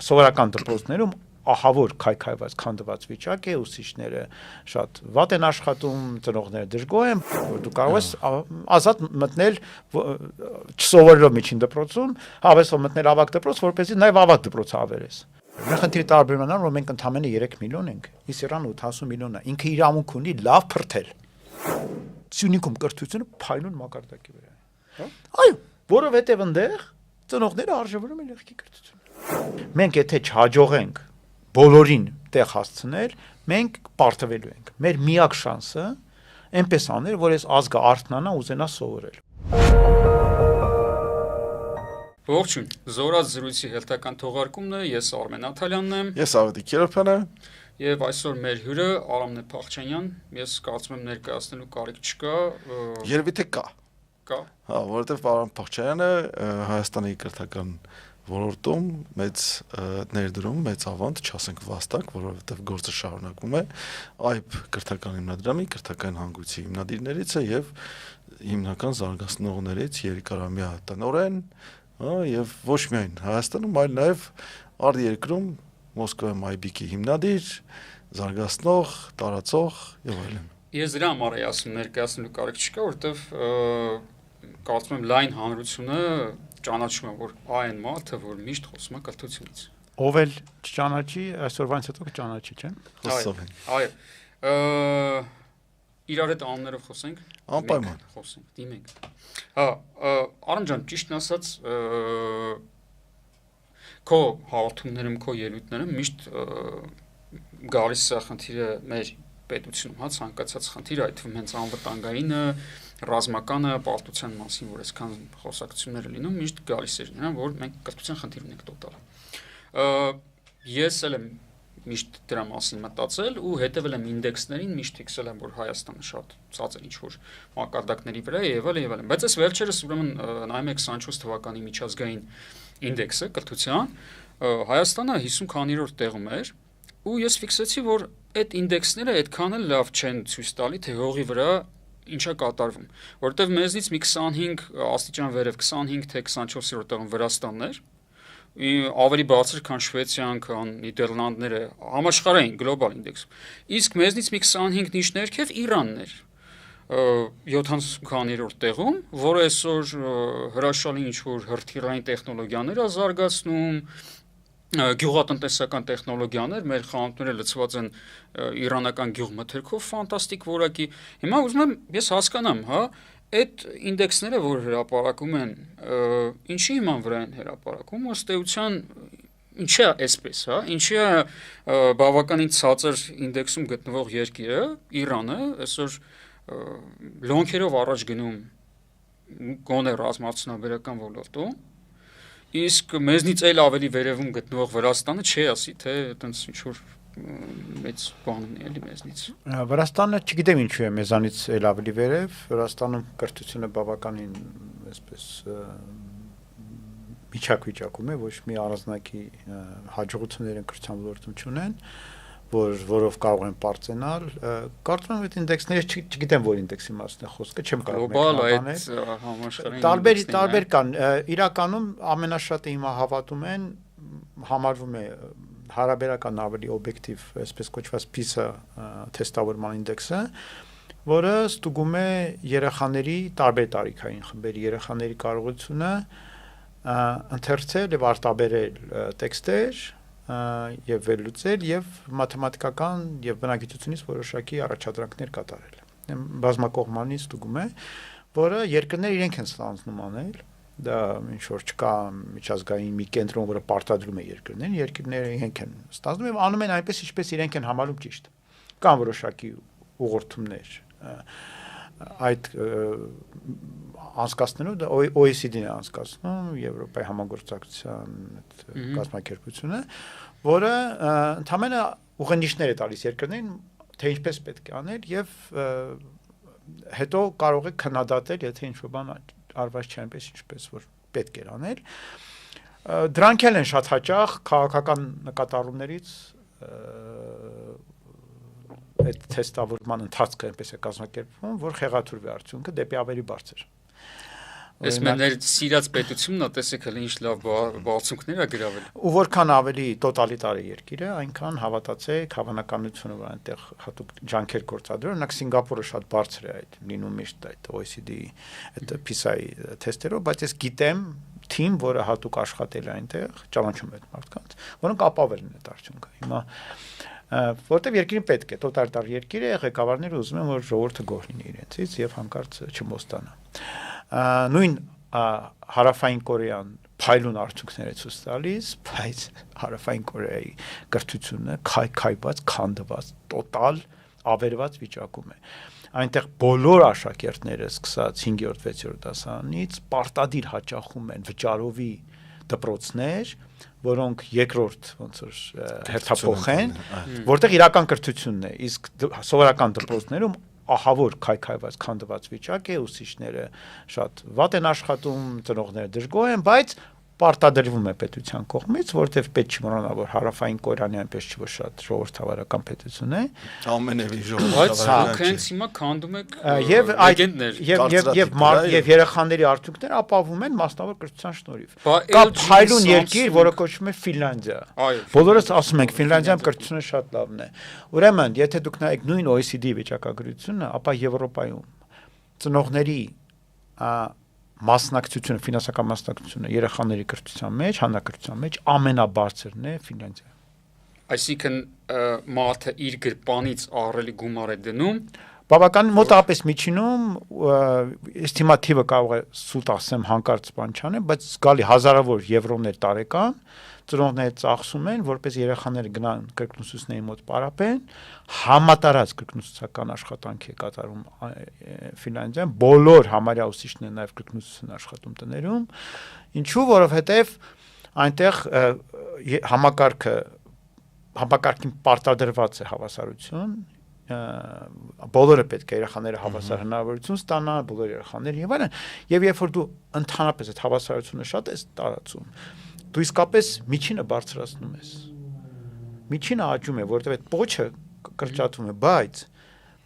Սովորական դպրոցներում ահավոր քայքայված քանդված վիճակ է, ուսուցիչները շատ վատ են աշխատում, ծնողները դժգոհ են, որ դու կարող ես ազատ մտնել չսովորելով միջին դպրոցում, հավեսով մտնել ավագ դպրոց, որպեսզի նաև ավագ դպրոցը ավերես։ Մեր խնդիրը տարբերումն է, որ մենք ընդամենը 3 միլիոն ենք, իսկ Իրանը 80 միլիոն է։ Ինքը իրավունք ունի լավ փրթել։ Սյունիքում կրթությունը փայլուն մակարդակի վրա է։ Այո, որովհետև այնտեղ ծնողները արժևորում են եղքի կրթություն։ Մենք եթե չհաջողենք բոլորին տեղ հասցնել, մենք պարտվելու ենք։ Մեր միակ շանսը այնպես անել, որ այս ազգը արթնանա, ուզենա սովորել։ Ողջույն, Զորաց զրույցի հերթական թողարկումն է, ես Արմեն Աթալյանն եմ։ Ես Ավետիք Երոփյանը։ Եվ այսօր մեր հյուրը Արամն Փախչյանյան, ես կարծում եմ ներկայացնելու կարիք չկա։ Երևի թե կա։ Կա։ Հա, որովհետև Արամ Փախչյանը Հայաստանի կրթական ոլորտում մեծ ներդրում, մեծ ավանդ, չասենք վաստակ, որովհետև գործը շարունակվում է AIB կրթական հիմնադրամի կրթական հանգույցի հիմնադիրներից է եւ հիմնական զարգացնողներից երկարամյա տնօրեն, եւ ոչ միայն Հայաստանում, այլ նաեւ արտերկրում Մոսկվայում AIB-ի հիմնադիր, զարգացնող, տարածող եւ այլն։ Ես դրա համար եմ ասում ներկայացնելու կարիք չկա, որովհետև կարծում եմ լայն հանրությունը ճանաչում է, որ այն մարդը, որ միշտ խոսում է կրթությունից։ Ով էլ չճանաչի, այսօրվանից հետո կճանաչի, չէ՞։ Խոսով են։ Այո։ Իրար հետ անուններով խոսենք։ Անպայման խոսենք, դիմենք։ Հա, Արամ ջան, ճիշտն ասած, քո հաղորդումներում, քո ելույթներում միշտ գալիս է խնդիրը մեր պետությունում, հա, ցանկացած խնդիր, այդ թվում հենց անվտանգայինը, ռազմականը, պարտության մասին, որ այսքան խոսակցություններ լինում, միշտ գալիս է, որ մենք կրթության խնդիր ունենք տոտալ։ Ես էլ եմ միշտ դրա մասին մտածել ու հետևել եմ ինդեքսներին, միշտ ֆիքսել եմ, որ Հայաստանը շատ ցածր ինչ-որ մակարդակների վրա է եւ այլն։ Բայց այս վերջերս ուրեմն նայում եք 24 թվականի միջազգային ինդեքսը կրթության, Հայաստանը 50 քանիրորդ տեղում էր ու ես ֆիքսեցի, որ այդ ինդեքսները այդքան էլ լավ չեն ցույց տալի, թե հողի վրա ինչա կատարվում, որտեվ մեզնից մի 25 աստիճան վերև 25 թե 24-րդ տեղում Վրաստանն էր, ավելի բարձր, քան Շվեդիան, քան Նիդերլանդները, համաշխարհային գլոբալ ինդեքսում։ Իսկ մեզնից մի 25 նիշ ներքև Իրանն էր 70 քանիրորդ տեղում, որը այսօր հրաշալի ինչ-որ հրթիռային տեխնոլոգիաներ է զարգացնում, գյուղատնտեսական տեխնոլոգիաներ, մեր խանութները լցված են իրանական գյուղմթերքով ֆանտաստիկ որակի։ Հիմա ուզում եմ ես հասկանամ, հա, այդ ինդեքսները, որ հրապարակում են, ինչի հիման վրա են հրապարակում, ըստ էության ինչի է այսպես, հա, ինչի է բավականին ցածր ինդեքսում գտնվող երկիրը, Իրանը, այսօր լոնքերով առաջ գնում գոնե ռազմարտունաբերական ոլորտում, իսկ մեզնից էլ ավելի վերևում գտնվող Վրաստանը չի ասի, թե այտենց ինչ-որ մեծ բան ունի էլի մեզնից։ Վրաստանը չգիտեմ ինչու է մեզանից էլ ավելի վերև, Վրաստանում կրթությունը բավականին այսպես միջակայքում է, ոչ մի առանձնակի հաջողություններ են կրթության ոլորտում չունեն, որով կարող են պարծենալ, կարծում եմ այդ ինդեքսները չգիտեմ որ ինդեքսի մասն է խոսքը, չեմ կարող մեկնաբանել։ Տարբեր կան, իրականում ամենաշատը հիմա հավատում են, համարվում է հարաբերական ավելի օբյեկտիվ, այսպես կոչված PISA թեստավորման ինդեքսը, որը ստուգում է երեխաների տարբեր տարիքային խմբերի երեխաների կարողությունը ընթերցել եւ արտաբերել տեքստեր եւ վերլուծել եւ մաթեմատիկական եւ բնագիտությունից որոշակի առաջադրանքներ կատարել։ Բազմակողմանի ստուգում է, որը երկրները իրենք են ստանձնում անել, դա ինչ որ չկա միջազգային մի կենտրոն, որը պարտադրում է երկրները իրենք են ստանձնում եւ անում են այնպես ինչպես իրենք են համարում ճիշտ։ Կան որոշակի ուղղորդումներ այդ անցկացնելու OECD-ն է անցկացնում, Եվրոպայի համագործակցության կազմակերպությունը, որը ընդհանրապես ուղենիշներ է տալիս երկրներին, թե ինչպես պետք է անել եւ հետո կարող է քննադատել, եթե ինչ-որ բան արված չէ այնպես ինչպես որ պետք է անել։ Դրանք էլ են շատ հաճախ քաղաքական նկատառումներից այդ թեստավորման ընթացքը այնպես է կազմակերպվում, որ խեղաթյուրվի արդյունքը դեպի ավելի բարձր։ Այս մեններ սիրած պետությունն է, տեսեք հələ ինչ լավ բացունքներ է գրավել։ Ու որքան ավելի տոտալիտար է երկիրը, այնքան հավատացեք հավանականությունը, որ այնտեղ հատուկ ջանքեր գործադրեն, օրինակ Սինգապուրը շատ բարձր է այդ լինում միշտ այդ OECD-ի այդ PISA-ի թեստերով, բայց ես գիտեմ թիմ, որը հատուկ աշխատել է այնտեղ, ճանաչում է այդ մարդկանց, որոնք ապավել են այդ արդյունքը։ Հիմա որտեվ երկիրին պետք է տոտալիտար երկիր է, ղեկավարները ուզում են, որ ժողովուրդը գոհ լինի իրենցից եւ հանկարծ չմոստանա։ Նույն Հարավային Կորեան փայլուն արդյունքներ է ցույց տալիս, բայց Հարավային Կորեայի կրթությունը քայքայված, քանդված, տոտալ ավերված վիճակում է։ Այնտեղ բոլոր աշակերտները սկսած 5-րդ, 6-րդ դասարանից պարտադիր հաճախում են վճարովի դպրոցներ, որոնք երկրորդ ոնց որ հերթափոխ են, որտեղ իրական կրթությունն է, իսկ սովորական դպրոցներում ահավոր քայքայված քանդված վիճակ է, ուսուցիչները շատ վատ են աշխատում, ծնողները դժգոհ են, բայց պարտադրվում է պետության կողմից, որտեղ պետք չի մոռանալ, որ Հարավային Կորեան այնպես չի, որ շատ ժողովրդավարական պետություն է։ Ամենևին ժողովրդավարական։ Բայց հենց հիմա քանդում եք եւ երեխաների արդյունքները ապահովում են մասնավոր կրթության շնորհիվ։ Կա փայլուն երկիր, որը կոչվում է Ֆինլանդիա։ Բոլորս ասում ենք Ֆինլանդիայում կրթությունը շատ լավն է։ Ուրեմն, եթե դուք նայեք նույն OECD վիճակագրությունը, ապա Եվրոպայում ծնողների մասնակցությունը, ֆինանսական մասնակցությունը երեխաների կրթության մեջ, հանրակրթության մեջ ամենաբարձրն է Ֆինլանդիայում։ Այսինքն մարդը իր գրպանից ահռելի գումար է դնում, բավական մոտավորապես միջինում էստիմատիվը կարող է սուտ ասեմ հանկարծ բան չանեմ, բայց զգալի հազարավոր եվրոներ տարեկան ծնողները ծախսում են, որպես երեխաները գնան կրկնուսուցների մոտ պարապեն, համատարած կրկնուսուցական աշխատանք է կատարում Ֆինլանդիայում, բոլոր համարյա ուսուցիչներն նաև կրկնուսուցն աշխատում տներում, ինչու, որովհետև այնտեղ համակարգին պարտադրված է հավասարություն, բոլորը պետք է երեխաները հավասար հնարավորություն ստանան, բոլոր երեխաները եւ այլն, եւ երբ որ դու ընդհանրապես այդ հավասարությունը շատ ես տարածում, դու իսկապես միջինը բարձրացնում ես։ Միջինը աճում է, որովհետև այդ պոչը կրճատվում է, բայց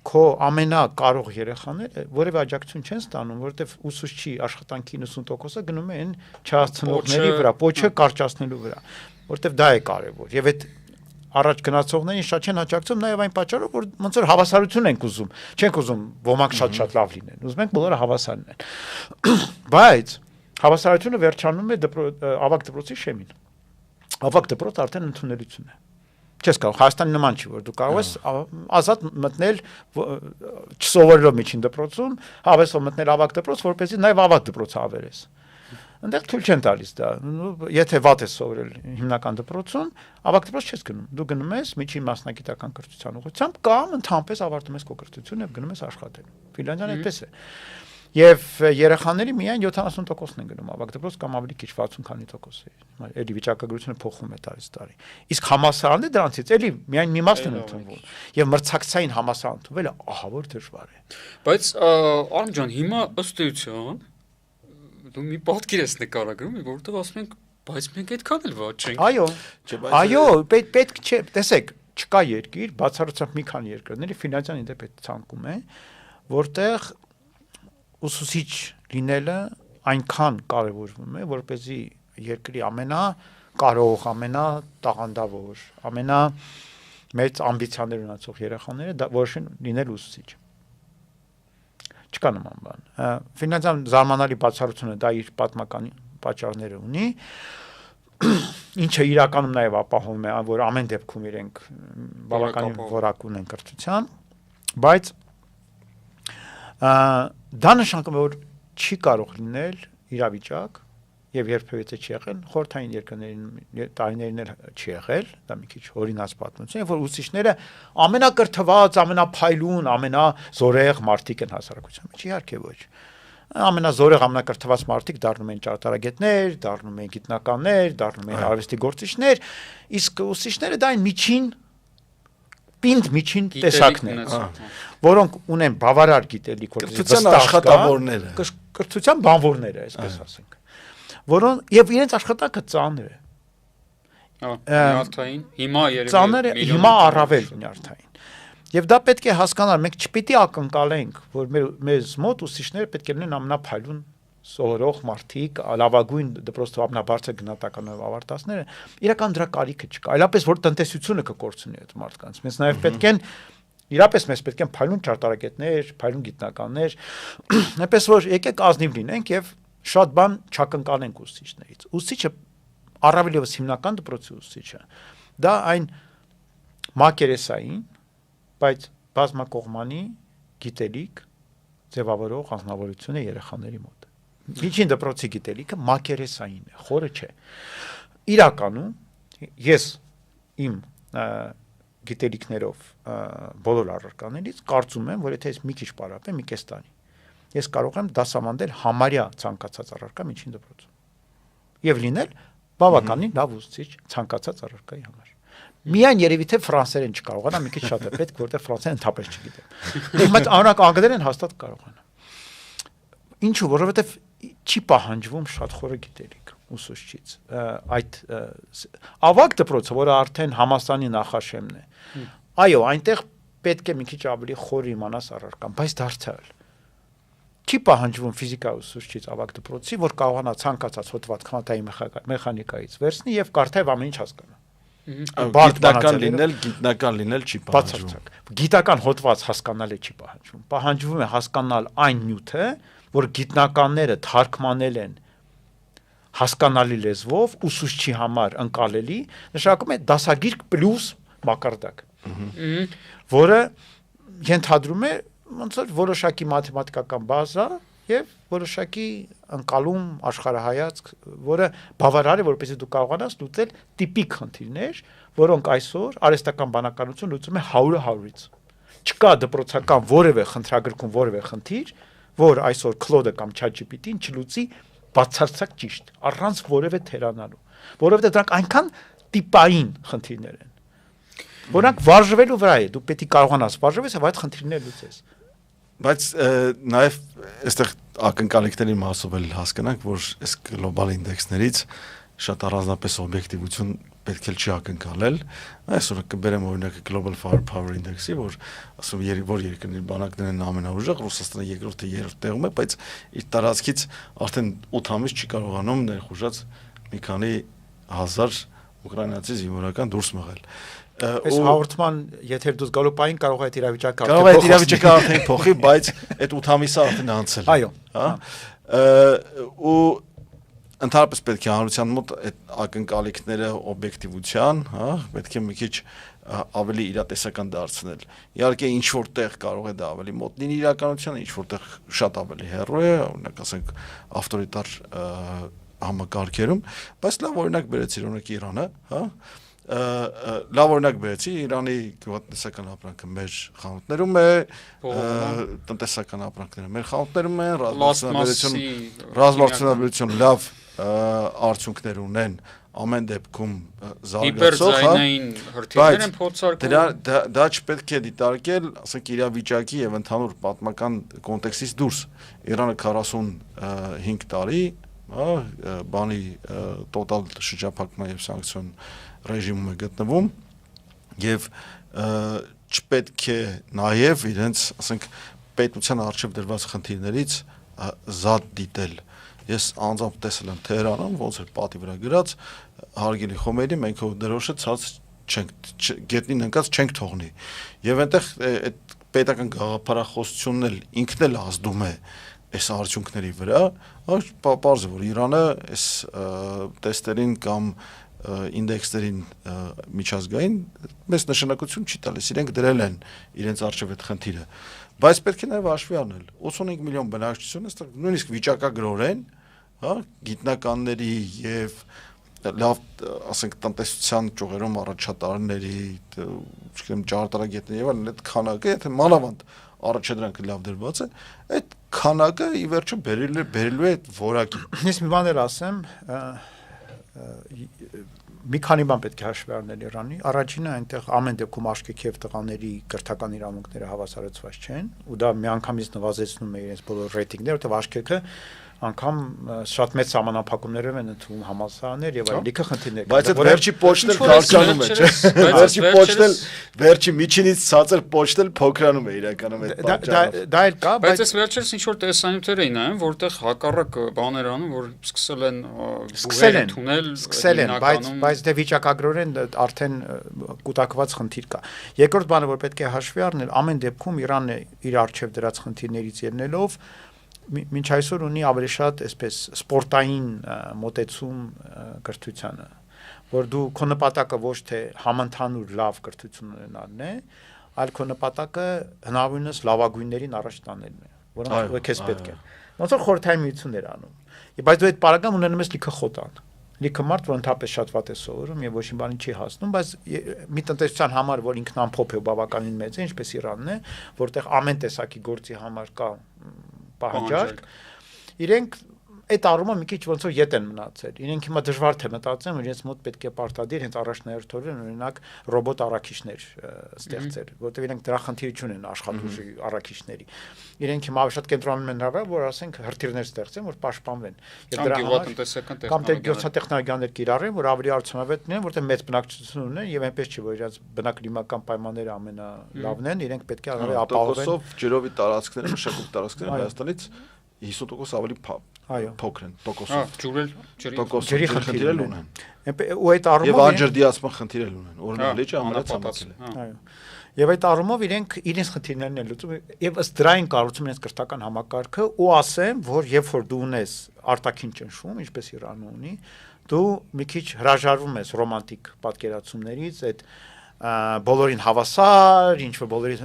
քո ամենակարող երեխաները որևէ աջակցություն չեն ստանում, որովհետև ուսուցչի աշխատանքի 90%-ը գնում է այն չհասցնողների վրա, պոչը կարճացնելու վրա, որովհետև դա է կարևոր։ Եվ այդ առաջ գնացողներին շատ չեն աջակցում նաև այն պատճառով, որ ոնց որ հավասարություն ենք ուզում, չենք ուզում ոմանք շատ լավ լինեն, ուզում ենք բոլորը հավասար լինեն։ Բայց հավասարությունը վերջանում է ավագ դպրոցի շեմին։ Ավագ դպրոցը արդեն ընդունելություն է։ Չես կարող, Հայաստանի նման չի, որ դու կարող ես ազատ մտնել չսովորելով միջին դպրոցում, հավեսով մտնել ավագ դպրոց, որպեսզի նաև ավագ դպրոցը ավերես։ Այնտեղ թույլ չեն տալիս դա։ Եթե վատ ես սովորել հիմնական դպրոցում, ավագ դպրոց չես գնում։ Դու գնում ես միջին մասնագիտական կրթության ուղղությամբ կամ ընդհանրապես ավարտում ես քո կրթությունը եւ գնում ես աշխատել։ Ֆինլանդիան այդպես է։ Եվ երեխաների միայն 70%-ն են գնում ավագ դպրոց կամ ավելի քիչ 60 քանի տոկոս է։ Էլի վիճակագրությունը փոխվում է տարից տարի։ Իսկ համալսարանը դրանցից էլի միայն մի մասն է ընդունվում։ Եվ մրցակցային համալսարան ընդունվելը ահավոր դժվար է։ Բայց Արամ ջան, հիմա ըստ էության դու մի պատկեր ես նկարագրում, որովհետև ասում ենք, բայց մենք այդքան էլ վատ չենք։ Այո, պետք չէ, տեսեք, չկա երկիր, բացառությամբ մի քանի երկրների, Ֆինլանդիան իդեպ այդ ցանկում է, որտեղ ուսուցիչ լինելը այնքան կարևորվում է, որպեսզի երկրի ամենակարող, ամենատաղանդավոր, ամենամեծ ամբիցիաներ ունեցող երեխաները որոշեն լինել ուսուցիչ։ Չկա նման բան։ Ֆինլանդիան զարմանալի բացառություն է, դա իր պատմական պատճառները ունի, ինչը իրականում նաև ապահովում է, որ ամեն դեպքում իրենք բավականին որակ ունեն կրթության, բայց դա նշանակում է, որ չի կարող լինել իրավիճակ եւ երբևէ չի եղել խորհրդային երկրներին տարիներին էլ չի եղել, դա մի քիչ օրինաց պատմություն, որ ուսուցիչները ամենակրթված, ամենափայլուն, ամենազորեղ մարդիկ են հասարակության մեջ, իհարկե ոչ։ Ամենազորեղ, ամենակրթված մարդիկ դառնում են ճարտարագետներ, դառնում են գիտնականներ, դառնում են արվեստի գործիչներ, իսկ ուսուցիչները դա այն միջին տեսակն են, որոնք ունեն բավարար գիտելիք, կրթության աշխատավորները, կրթության բանվորները, այսպես ասենք, որոնք եւ իրենց աշխատանքը ծանր է։ Նյարդային, հիմա երևի ծանր է, հիմա առավել նյարդային։ Եվ դա պետք է հասկանալ, մենք չպիտի ակնկալենք, որ մեզ մոտ ուսուցիչները պետք է լինեն ամենափայլուն սովորող մարդիկ, լավագույն դպրոցի ամենաբարձր գնահատականով ավարտածները, իրական դրա կարիքը չկա։ Այլապես որ տնտեսությունը կկորցնի այդ մարդկանց։ Մենք նաև պետք են իրապես մեզ պետք են փայլուն ճարտարագետներ, փայլուն գիտնականներ, այնպես որ եկեք ազնիվ լինենք եւ շատ բան չակնկալենք ուսուցիչներից։ Ուսուցիչը առավել եւս հիմնական դպրոցի ուսուցիչը դա այն մակերեսային, բայց բազմակողմանի գիտելիք ձևավորող անձնավորություն է երեխաների մոտ։ Միջին դպրոցի գիտելիքը մակերեսային է, խորը չէ։ Իրականում ես իմ գիտելիքներով բոլոր առարկաներից կարծում եմ, որ եթե ես մի քիչ պարապեմ, մի կես տարի, ես կարող եմ դասավանդել համարյա ցանկացած առարկա միջին դպրոցում եւ լինել բավականին լավ ուսուցիչ ցանկացած առարկայի համար։ Միայն երևի թե ֆրանսերեն չկարողանա, մի քիչ շատ է պետք, որտեղ ֆրանսերեն ընդհանրապես չգիտեմ։ Բայց անակ անգլերեն հաստատ կարողանա։ Ինչու, որովհետեւ չի պահանջվում շատ խորը գիտելիք ուսուցչից։ Այդ ավագ դպրոցը, որը արդեն համաստանի նախաշեմն է, այո, այնտեղ պետք է մի քիչ ավելի խոր իմանաս առարկան, բայց դարձյալ չի պահանջվում ֆիզիկա ուսուցչից ավագ դպրոցի, որ կարողանա ցանկացած հոդված քվանտային մեխանիկայից վերցնի եւ կարդա եւ ամեն ինչ հասկանա։ Գիտնական լինել չի պահանջվում։ Գիտական հոդված հասկանալը չի պահանջվում։ Պահանջվում է հասկանալ այն նյութը, որ գիտնականները թարգմանել են հասկանալի լեզվով, ուսուցչի համար ընկալելի, նշանակում է դասագիրք պլյուս մակարդակ, որը ենթադրում է ոնց որ որոշակի մաթեմատիկական բազա եւ որոշակի ընկալում աշխարհայացք, որը բավարար է, որպեսզի դու կարողանաս լուծել տիպիկ խնդիրներ, որոնք այսօր արհեստական բանականություն լուծում է 100-100-ից։ Չկա դպրոցական որևէ խնդրագրքում որևէ խնդիր, որ այսօր Claude-ը կամ ChatGPT-ին չլուծի բացարձակ ճիշտ, առանց որևէ թերանալու, որովհետեւ դրանք այնքան տիպային խնդիրներ են, որոնք վարժվելու վրա է, դու պետք է կարողանաս վարժվես եւ այդ խնդիրները լուծես։ Բայց նաև այստեղ ակնկալիքների մասով էլ հասկանանք, որ այս գլոբալ ինդեքսներից շատ առանձնապես օբյեկտիվություն պետք է չի ակնկալել։ Այսօր կբերեմ օրինակ Global Firepower Index-ի, որ ասում է որ երկրների բանակներն են ամենաուժեղ, Ռուսաստանը երկրորդը երրորդ տեղում է, բայց իր տարածքից արդեն 8 ամիս չի կարողանում ներխուժած մի քանի հազար ուկրաինացի զինվորական դուրս մղել։ Այս հաղորդման եթե դուք գալոպային կարող եք իրավիճակը արդեն փոխի, բայց այդ 8 ամիսը արդեն անցել է։ Այո, հա։ Ու ընդհանրապես պետք է հանրության մոտ այդ ակնկալիքները օբյեկտիվության, հա, պետք է մի քիչ ավելի իրատեսական դարձնել։ Իհարկե ինչ որտեղ կարող է դա ավելի մոտ լինի իրականությանը, ինչ որտեղ շատ ավելի հեռու է, օրինակ ասենք ավտորիտար համակարգերում, բայց լավ օրինակ բերեցի օրինակ Իրանը, հա։ Լավ օրինակ բերեցի Իրանի գյուղատնտեսական ապրանքը մեր խանութներում է, տնտեսական ապրանքները մեր խանութներում են, ռազմավարություն լավ արդյունքներ ունեն ամեն դեպքում զարգացող, հիպերձայնային հրթիռներ են փորձարկում։ Դա չպետք է դիտարկել, ասենք իրավիճակի եւ ընդհանուր պատմական կոնտեքստից դուրս։ Իրանը 45 տարի, բանի տոտալ շրջափակման եւ սանկցիոն ռեժիմում է գտնվում եւ չպետք է նաեւ իրենց, ասենք, պետության արժեվ դրված խնդիրներից զատ դիտել։ Ես անձամբ տեսել եմ Թեհրանում, ոնց էր պատի վրա գրած հարգելի Խոմեյնի, մենք ով դրոշը ցած չենք գետնին ընկած չենք թողնի։ Եվ այնտեղ այդ պետական գաղափարախոսությունն էլ ինքն էլ ազդում է այս արդյունքների վրա, պարզ է որ Իրանը այս տեստերին կամ ինդեքսներին միջազգային մեծ նշանակություն չի տալիս, իրենք դրել են իրենց արժև այդ խնդիրը, բայց պետք է նաև հաշվի առնել 85 միլիոն բնակչություն, այստեղ նույնիսկ վիճակագրորեն, հա, գիտնականների եւ լավ, ասենք, տնտեսության ճյուղերում առաջատարների, չգիտեմ, ճարտարագետների եւ այլն այդ քանակը, եթե մանավանդ առաջադրանքը լավ դրված է, այդ քանակը ի վերջո բերելու է այդ որակի։ Ես մի բան էլ ասեմ, մի քանի բան պետք է հաշվի առնել Իրանի։ Առաջինը այնտեղ ամեն դեպքում աշկեքի եւ տղաների կրթական իրավունքները հավասարեցված չեն, ու դա միանգամից նվազեցնում է իրենց բոլոր ռեյտինգները, որտեղ աշկեքը անգամ շատ մեծ համանախապակումներով են ընդունում համալսարաններ եւ այլ լիքը խնդիրներ։ Բայց այդ վերջի պոչտել կարճանում է, չէ՞։ Վերջի պոչտել, վերջի միջինից ցածր պոչտել փոքրանում է իրականում այդ պատճառով։ Դա էլ կա, բայց այս վերջերս ինչ որ տեսանյութեր էին նայում, որտեղ հակառակ բաներ անում, որ սկսել են ընդունել, բայց դե վիճակագրորեն արդեն կուտակված խնդիր կա։ Երկրորդ բանը, որ պետք է հաշվի առնել, ամեն դեպքում Իրանն իր արժեվ դրած խնդիրներից ելնելով մինչ այսօր ունի ավելի շատ այսպես սպորտային մոտեցում կրթությանը, որ դու քո նպատակը ոչ թե համընդհանուր լավ կրթություն ունենալն է, այլ քո նպատակը հնարավորինս լավագույններին առաջ տանելն է, որոնք քեզ պետք է։ Ոնց որ խորհրդային միություններ անում։ Բայց դու այդ պարագայում ունենում ես լիքը խոտան։ Լիքը մարդ, որ ընդհանրապես շատ վատ է սովորում եւ ոչինչ բանի չի հասնում, բայց մի տնտեսության համար, որ ինքնամփոփ է բավականին մեծ է, ինչպես Իրանն է, որտեղ ամեն տեսակի գործի համար կա պահանջարկ, իրենք այդ առումը մի քիչ ոնց որ ետ են մնացել։ Իրենք հիմա դժվար թե մտածեն, որ իրենց մոտ պետք է պարտադիր հենց առաջնահերթորեն օրինակ ռոբոտ առաքիչներ ստեղծել, որտեղ իրենք դրա խնդիրը չունեն աշխատուժի առաքիչների։ Իրենք հիմա ավելի շատ կենտրոնանում են նրա, որ ասենք հրթիռներ ստեղծեն, որ պաշտպանվեն։ Եվ դրա համար կամ գյուղատնտեսական կիրառեն, որ ավելի արդյունավետ լինեն, որտեղ մեծ բնակչություն ունեն եւ այնպես չի, որ իրաց բնակլիմական պայմանները ամենալավն են, իրենք պետք է ավելի ապահովեն։ Տոկոսով ջրովի տարածքները, մշակութ տարածքները Հայաստանից 50% ավելի փոքր են տոկոսով։ Ջրի խնդիրներ ունեն։ Ու այդ առումով եւ անջրդիացման խնդիրներ ունեն։ Օրինակ լիճը անհատացել է։ Այո։ Եվ այդ առումով իրենք իրենց խնդիրներն են լուծում եւ ըստ դրա են կառուցում իրենց կրթական համակարգը ու ասեմ, որ երբ որ դու ունես արտաքին ճնշում, ինչպես Իրանը ունի, դու մի քիչ հրաժարվում ես ռոմանտիկ պատկերացումներից, այդ բոլորին հավասար, ինչ որ բոլորի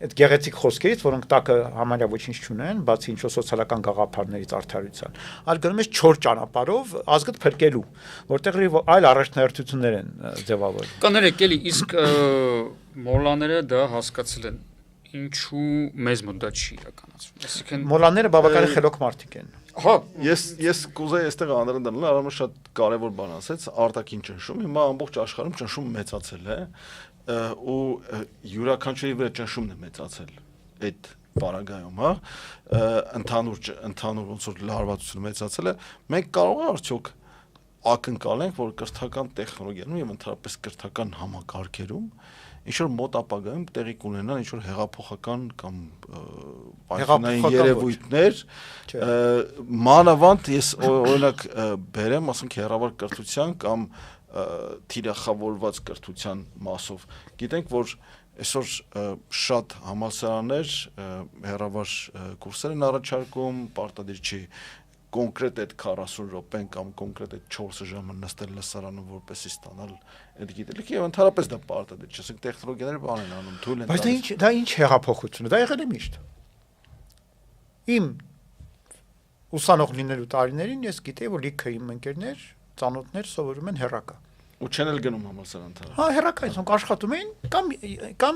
այդ գեղեցիկ խոսքերից, որոնք տակը համարյա ոչինչ չունեն, բացի ինչ որ սոցիալական գաղափարներից արդարության, այլ գնում ես 4 ճանապարհով ազգդ փրկելու, որտեղ այլ առաջնահերթություններ են ձևավորվում։ Կներեք, էլի իսկ մոլաները դա հասկացել են, ինչու մեզ մոտ դա չի իրականացվում։ Այսինքն մոլաները բավականին խելոք մարդիկ են։ Հա, ես կուզեի այստեղ անդրադառնալ, արամը շատ կարևոր բան ասեց, արտաքին ճնշում, հիմա ամբողջ աշխարհում ճնշումը մեծացել է, ու յուրաքանչյուրի վրա ճնշումն է մեծացել այդ պարագայում, հա, ընդհանուր ոնց որ լարվածությունը մեծացել է, մենք կարող ենք արդյոք ակնկալենք, որ կրթական տեխնոլոգիաներում եւ ընդհանրապես կրթական համակարգերում ինչ որ մոտ ապագայում տեղի կունենան ինչ որ հեղափոխական կամ պայմանային երևույթներ, մանավանդ ես օրինակ բերեմ, ասենք հեռավար կրթության կամ թիրախավորված կրթության մասով։ Գիտենք, որ այսօր շատ համալսարաններ հեռավար կուրսեր են առաջարկում, պարտադիր չի կոնկրետ այդ 40 րոպեն կամ կոնկրետ այդ 4 ժամը նստել լսարանում որպեսզի ստանալ այդ գիտելիքը եւ ընդհանրապես դա պարտադիր չէ, ասենք տեխնոլոգիաները բան են անում, թույլ են տալիս։ Բայց դա ինչ հեղափոխություն է, դա եղել է միշտ։ Իմ ուսանող լինելու տարիներին ես գիտեի, որ լիքը իմ ընկերներ, ծանոթներ սովորում են հեռակա։ Ու չեն էլ գնում համալսարան թարը։ Հա, հեռակա այսօր աշխատում էին կամ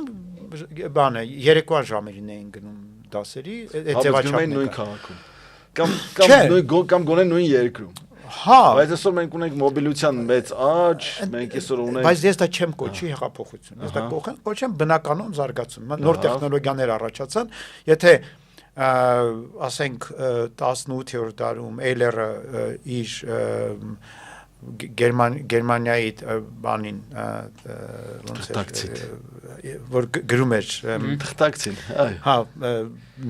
բանը երեկոյան ժամերին էին գնում դասերի, այդ ձևաչափն նույն քաղաքում։ Կամ գոնե նույն երկրում։ Հա, բայց այսօր մենք ունենք մոբիլության մեծ աճ, մենք այսօր ունենք։ Բայց ես դա չեմ կոչի հեղափոխություն, ես դա կոչեմ բնականon զարգացում։ Նոր տեխնոլոգիաներ առաջացան, եթե ասենք 18-րդ դարում Էյլերը իր Գերմանիայի բանին ոնց է որ գրում էր թղթակցին, հա,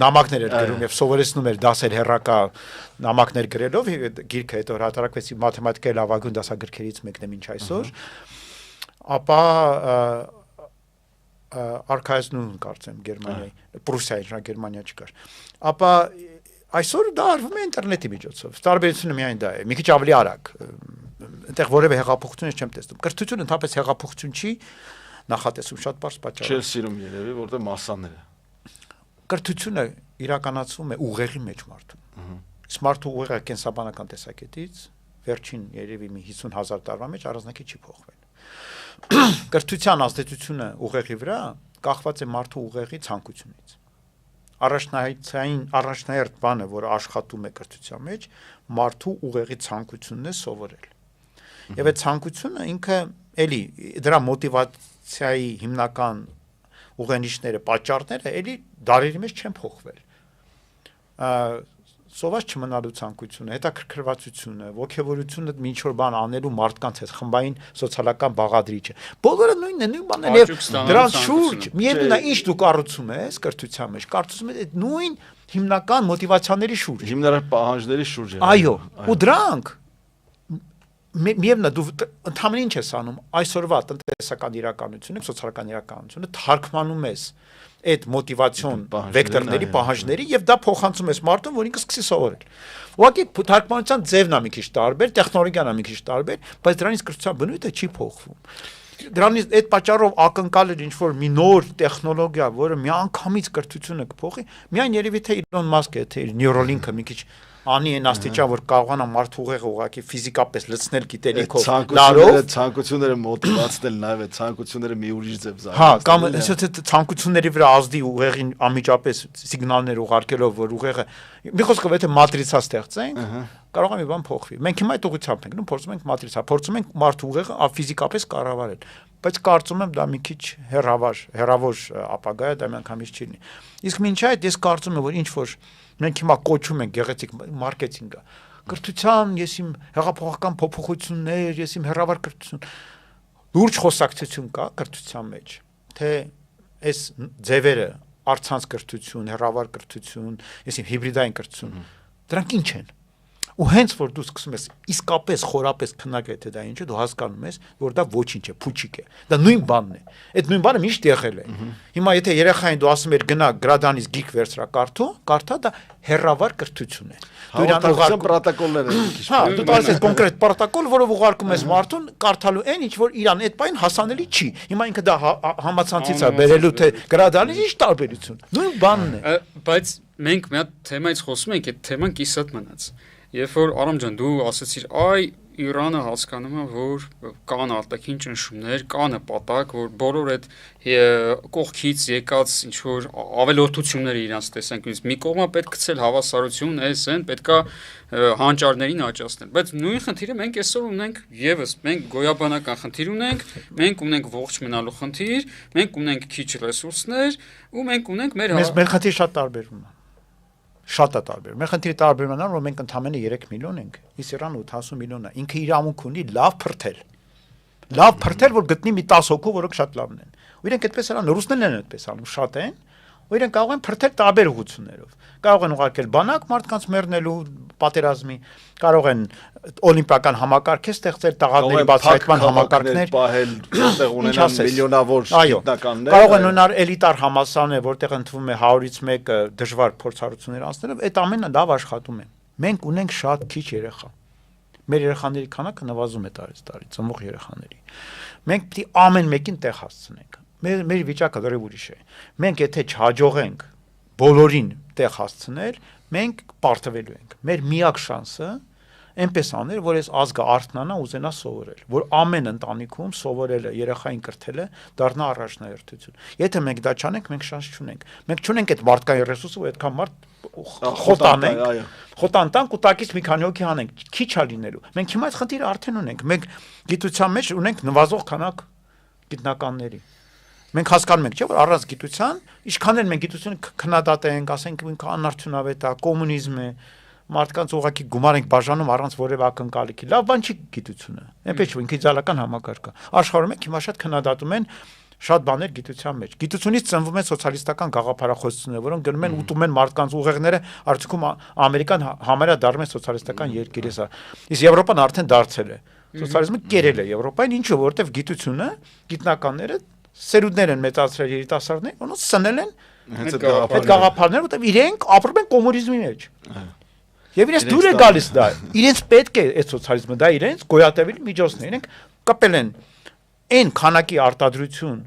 նամակներ էր գրում եւ սովորեցնում էր դասեր հեռակա նամակներ գրելով, գիրքը հետո հրատարակվեց մաթեմատիկայի լավագույն դասագրքերից մեկն է մինչ այսօր, ապա արքայացնում կարծեմ Գերմանիայի, Պրուսիայի, Գերմանիա չկար, ապա այսօր դա արվում է ինտերնետի միջոցով, տարբերությունը միայն դա է, մի քիչ ավելի արագ, այնտեղ որևէ հեղափոխություն չեմ տեսնում, կրթությունը ընդհանրապես հեղափոխություն չի, նախատեսում շատ բարձ պատճառ։ Չէ սիրում երևի, որտեղ մասսաները։ Կրթությունը իրականացվում է ուղեղի մեջ մարդու։ Իսկ մարդու ուղեղը կենսաբանական տեսակետից վերջին երևի մի 50,000 տարվա մեջ առանձնակի չի փոխվել։ Կրթության ազդեցությունը ուղեղի վրա կախված է մարդու ուղեղի ցանկությունից։ Առաջնահերթ բանը, որը աշխատում է կրթության մեջ, մարդու ուղեղի ցանկությունն է սովորել։ Եվ այդ ցանկությունը ինքը էլի դրա մոտիվացիայի հիմնական ուղենիշները, պատճառները էլի դարերի մեջ չեն փոխվել։ սոված չմնալու ցանկությունը, հետաքրքրվածությունը, ողջավորությունը ինչ որ բան անելու մարդկանց հետ խմբային սոցիալական բաղադրիչը։ Բոլորը նույնն է, նույն բանն է եւ դրանց շուրջ միևնույնն է ինչ դու կառուցում ես կրթության մեջ, կարծում ես այդ նույն հիմնական մոտիվացիաների շուրջ, հիմնարար պահանջների շուրջ է։ Այո, ու դրանք միևնույնն է դու ընդհանրին ինչ ես անում այսօրվա տնտեսական իրականությունը, սոցիալական իրականությունը թարգմանում ես այդ մոտիվացիոն վեկտորների պահանջների եւ դա փոխանցում ես մարդուն, որ ինքը սկսի սովորել։ Ուղղակի թարգմանության ձևն է մի քիչ տարբեր, տեխնոլոգիան է մի քիչ տարբեր, բայց դրանից կրթության բնույթը չի փոխվում։ Դրանից այդ պատճառով ակնկալ էր ինչ որ մի նոր տեխնոլոգիա, որը միանգամից կրթությունը կփոխի, միայն երևի թե Իլոն Մասկը, թե Neuralink-ը մի քիչ անի այն աստիճան, որ կարողանա մարդ ուղեղը ուղղակի ֆիզիկապես լցնել գիտելիքով, լարով, ցանկությունները մոտիվացնել նաև այդ ցանկությունները մի ուրիշ ձև զարգացնել։ Հա, կամ այսինքն ցանկությունների վրա ազդի ուղեղին անմիջապես սիգնալներ ուղարկելով, որ ուղեղը մի խոսքով եթե մատրիցա ստեղծենք, կարող է մի բան փոխվի։ Մենք հիմա այդ ուղղությամբ ենք, նո փորձում ենք մատրիցա, փորձում ենք մարդ ուղեղը ֆիզիկապես կառավարել, բայց կարծում եմ դա մի քիչ հեռավոր ապագա է, դա միանգամից չի լինի։ Իսկ մինչ այդ ես կարծում եմ, որ ինչ որ մենք հիմա կոչում ենք գեղեցիկ մարքեթինգը, կրթության, ես իմ հեղափոխական փոփոխություններ, ես իմ հեռավար կրթություն, լուրջ խոսակցություն կա կրթության մեջ, թե այս ձևերը, առցանց կրթություն, հեռավար կրթություն, ես իմ հիբրիդային կրթություն, դրանք ինչ են։ Ու հենց որ դու սկսում ես իսկապես խորապես քննարկել թե դա ինչ է, դու հասկանում ես, որ դա ոչինչ է, փուչիկ է։ Դա նույն բանն է։ Այդ նույն բանը միշտ եղել է։ Հիմա եթե երեխային դու ասում ես գնա գրադանից գիկ վերցրա կարդա, դա հեռավար կրթություն է։ Դու իրան ուղարկում պրոտոկոլներ են։ Հա, դու տալիս ես կոնկրետ պրոտոկոլ, որով ուղարկում ես մարդուն կարդալու այն, ինչ որ իրան այդ բան հասանելի չի։ Հիմա ինքը դա համացանցից է բերելու թե գրադանից ինչ տարբերություն։ Նույն բանն է։ Բայց մենք մի հատ թեմայից խոսում ենք, այդ թեման կիսատ մնաց։ Երբ որ Արամ ջան դու ասացիր, այ Իրանը հասկանում է, որ կան արտաքին ճնշումներ, կա նպատակ, որ բոլոր այդ կողքից եկած ինչ որ ավելորդությունները իրանց տեսանկյունից մի կողմը պետք գցել հավասարություն, այն պետքա հանճարներին աճացնել։ Բայց նույն խնդիրը մենք այսօր ունենք եւս, մենք գոյաբանական խնդիր ունենք, մենք ունենք ողջ մնալու խնդիր, մենք ունենք քիչ ռեսուրսներ ու մենք ունենք մեր խնդիրը շատ տարբերվում է։ Շատ է տարբեր։ Մեր խնդիրը տարբերումն է, որ մենք ընդամենը 3 միլիոն ենք, իսկ Իրանը 80 միլիոն է։ Ինքը իրավունք ունի լավ փրթել։ Լավ փրթել, որ գտնի մի 10 հոգու, որոնք շատ լավն են։ Ու իրենք այդպես անում, ռուսներն են այդպես անում, շատ են։ Ու իրենք կարող են փրթել տարբեր ուղղություններով։ Կարող են ուղարկել բանակ մարդկանց մեռնելու պատերազմի, կարող են օլիմպիական համակարգ ստեղծել, տաղանդների բացահայտման համակարգներ, պահել, որտեղ ունենան միլիոնավոր գիտնականներ։ Կարող են ունենալ էլիտար համալսարաններ, որտեղ ընդվում է 100-ից 1-ը դժվար փորձառություններ անցնելով, այդ ամենը լավ աշխատում է։ Մենք ունենք շատ քիչ երեխա։ Մեր երեխաների քանակը նվազում է տարեց տարի, ծնվող երեխաների։ Մենք պիտի ամեն մեկին տեղ հասցնենք։ Մեր վիճակը դեռ ուրիշ է։ Մենք եթե չհաջողենք բոլորին տեղ հասցնել, մենք պարտվելու ենք։ Մեր միակ շանսը այնպես անել, որ այս ազգը արթնանա, ուզենա սովորել, որ ամեն ընտանիքում սովորելը, երեխային կրթելը դառնա առաջնահերթություն։ Եթե մենք դա չանենք, մենք շանս չունենք։ Մենք չունենք այդ մարդկային ռեսուրսը, որ այդքան մարդ խոտան տանք ու տակից մի քանի հոգի հանենք, քիչ է լինելու։ Մենք հիմա այս խնդիրը արդեն ունենք։ Մենք գիտության մեջ ունենք նվազող քանակ գիտնականների։ Մենք հասկանում ենք, չէ՞, որ առանց գիտության, ինչքան էլ մենք գիտությունը քննադատենք, ասենք ինքը անարդյունավետ է, կոմունիզմ է, մարդկանց ուղղակի գումար ենք բաժանում առանց որևէ ակնկալիքի։ Լավ բան չի գիտությունը։ Այնպես չէ, ինքը իդեալական համակարգ է։ Աշխարհում ենք հիմա շատ քննադատում են շատ բաներ գիտության մեջ։ Գիտությունից ծնվում են սոցիալիստական գաղափարախոսությունները, որոնք գնում են ուտում են մարդկանց ուղեղները, արդյունքում Ամերիկան համարյա դառնում է սոցիալիստական երկիր, իսկ Եվրոպան արդեն դարձել է։ Սոցիալիզմը կերել է Եվրոպային, ինչու որովհետև գիտությունը, գիտնականները սերունդներ են մեծացրել երիտասարդներ, ոնց սնել են այդ գաղափարները, որովհետև իրենք ապրում են կոմունիզմի մեջ։ Եվ իրենց դուր է գալիս դա։ Իրենց պետք է այդ սոցիալիզմը, դա իրենց գոյատևելի միջոցն է։ Իրենք կապել են այն քանակի արտադրություն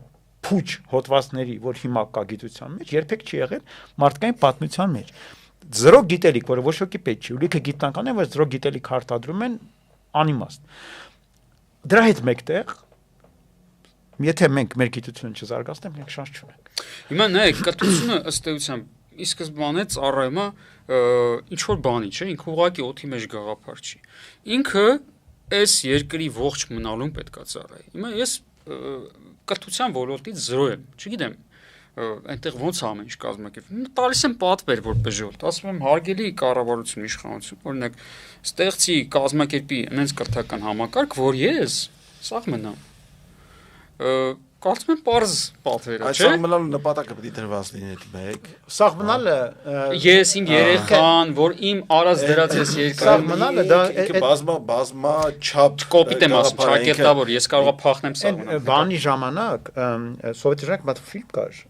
փուչ հոդվածների, որ հիմա կա գիտության մեջ, երբեք չի եղել մարդկային պատմության մեջ։ Զրո գիտելիք, որը ոչ ոքի պետք չի, ու լիքը գիտնական է, որ զրո գիտելիք արտադրում են անիմաստ։ Դրա հետ մեկտեղ եթե մենք մեր գիտությունը չզարգացնենք, մենք շանս չունենք։ Հիմա նայեք, կրթությունը ըստ էության ի սկզբանե ծառայում է ինչ որ բանի, չէ՞, ինքը ուղղակի օդի մեջ գաղափար չի։ Ինքը այս երկրի ողջ մնալուն պետքա ծառայի։ Հիմա ես կրթության ոլորտից զրո եմ, չգիտեմ, այնտեղ ոնց ամեն ինչ կազմակերպվում։ Տալիս եմ պատվեր որ բժոտ, ասում եմ հարգելի կառավարություն իշխանություն, օրինակ ստեղծի կազմակերպի այնց կրթական համակարգ, որ ես սաղ մնամ։ Կարծում եմ պարզ պատվեր է, չէ՞։ Այդ սաղմնալու նպատակը պետք է դրված լինի մեկ։ Սաղմնալը ես իմ երեխան, որ իմ արած դրած ես երկրում Սաղմնալը դա բազմա չափ կոպիտ եմ ասում, ճակերտավոր, ես կարողա փախնեմ սաղմնալ։ բանի ժամանակ սովետի ժամանակ մատ ֆիլմ կար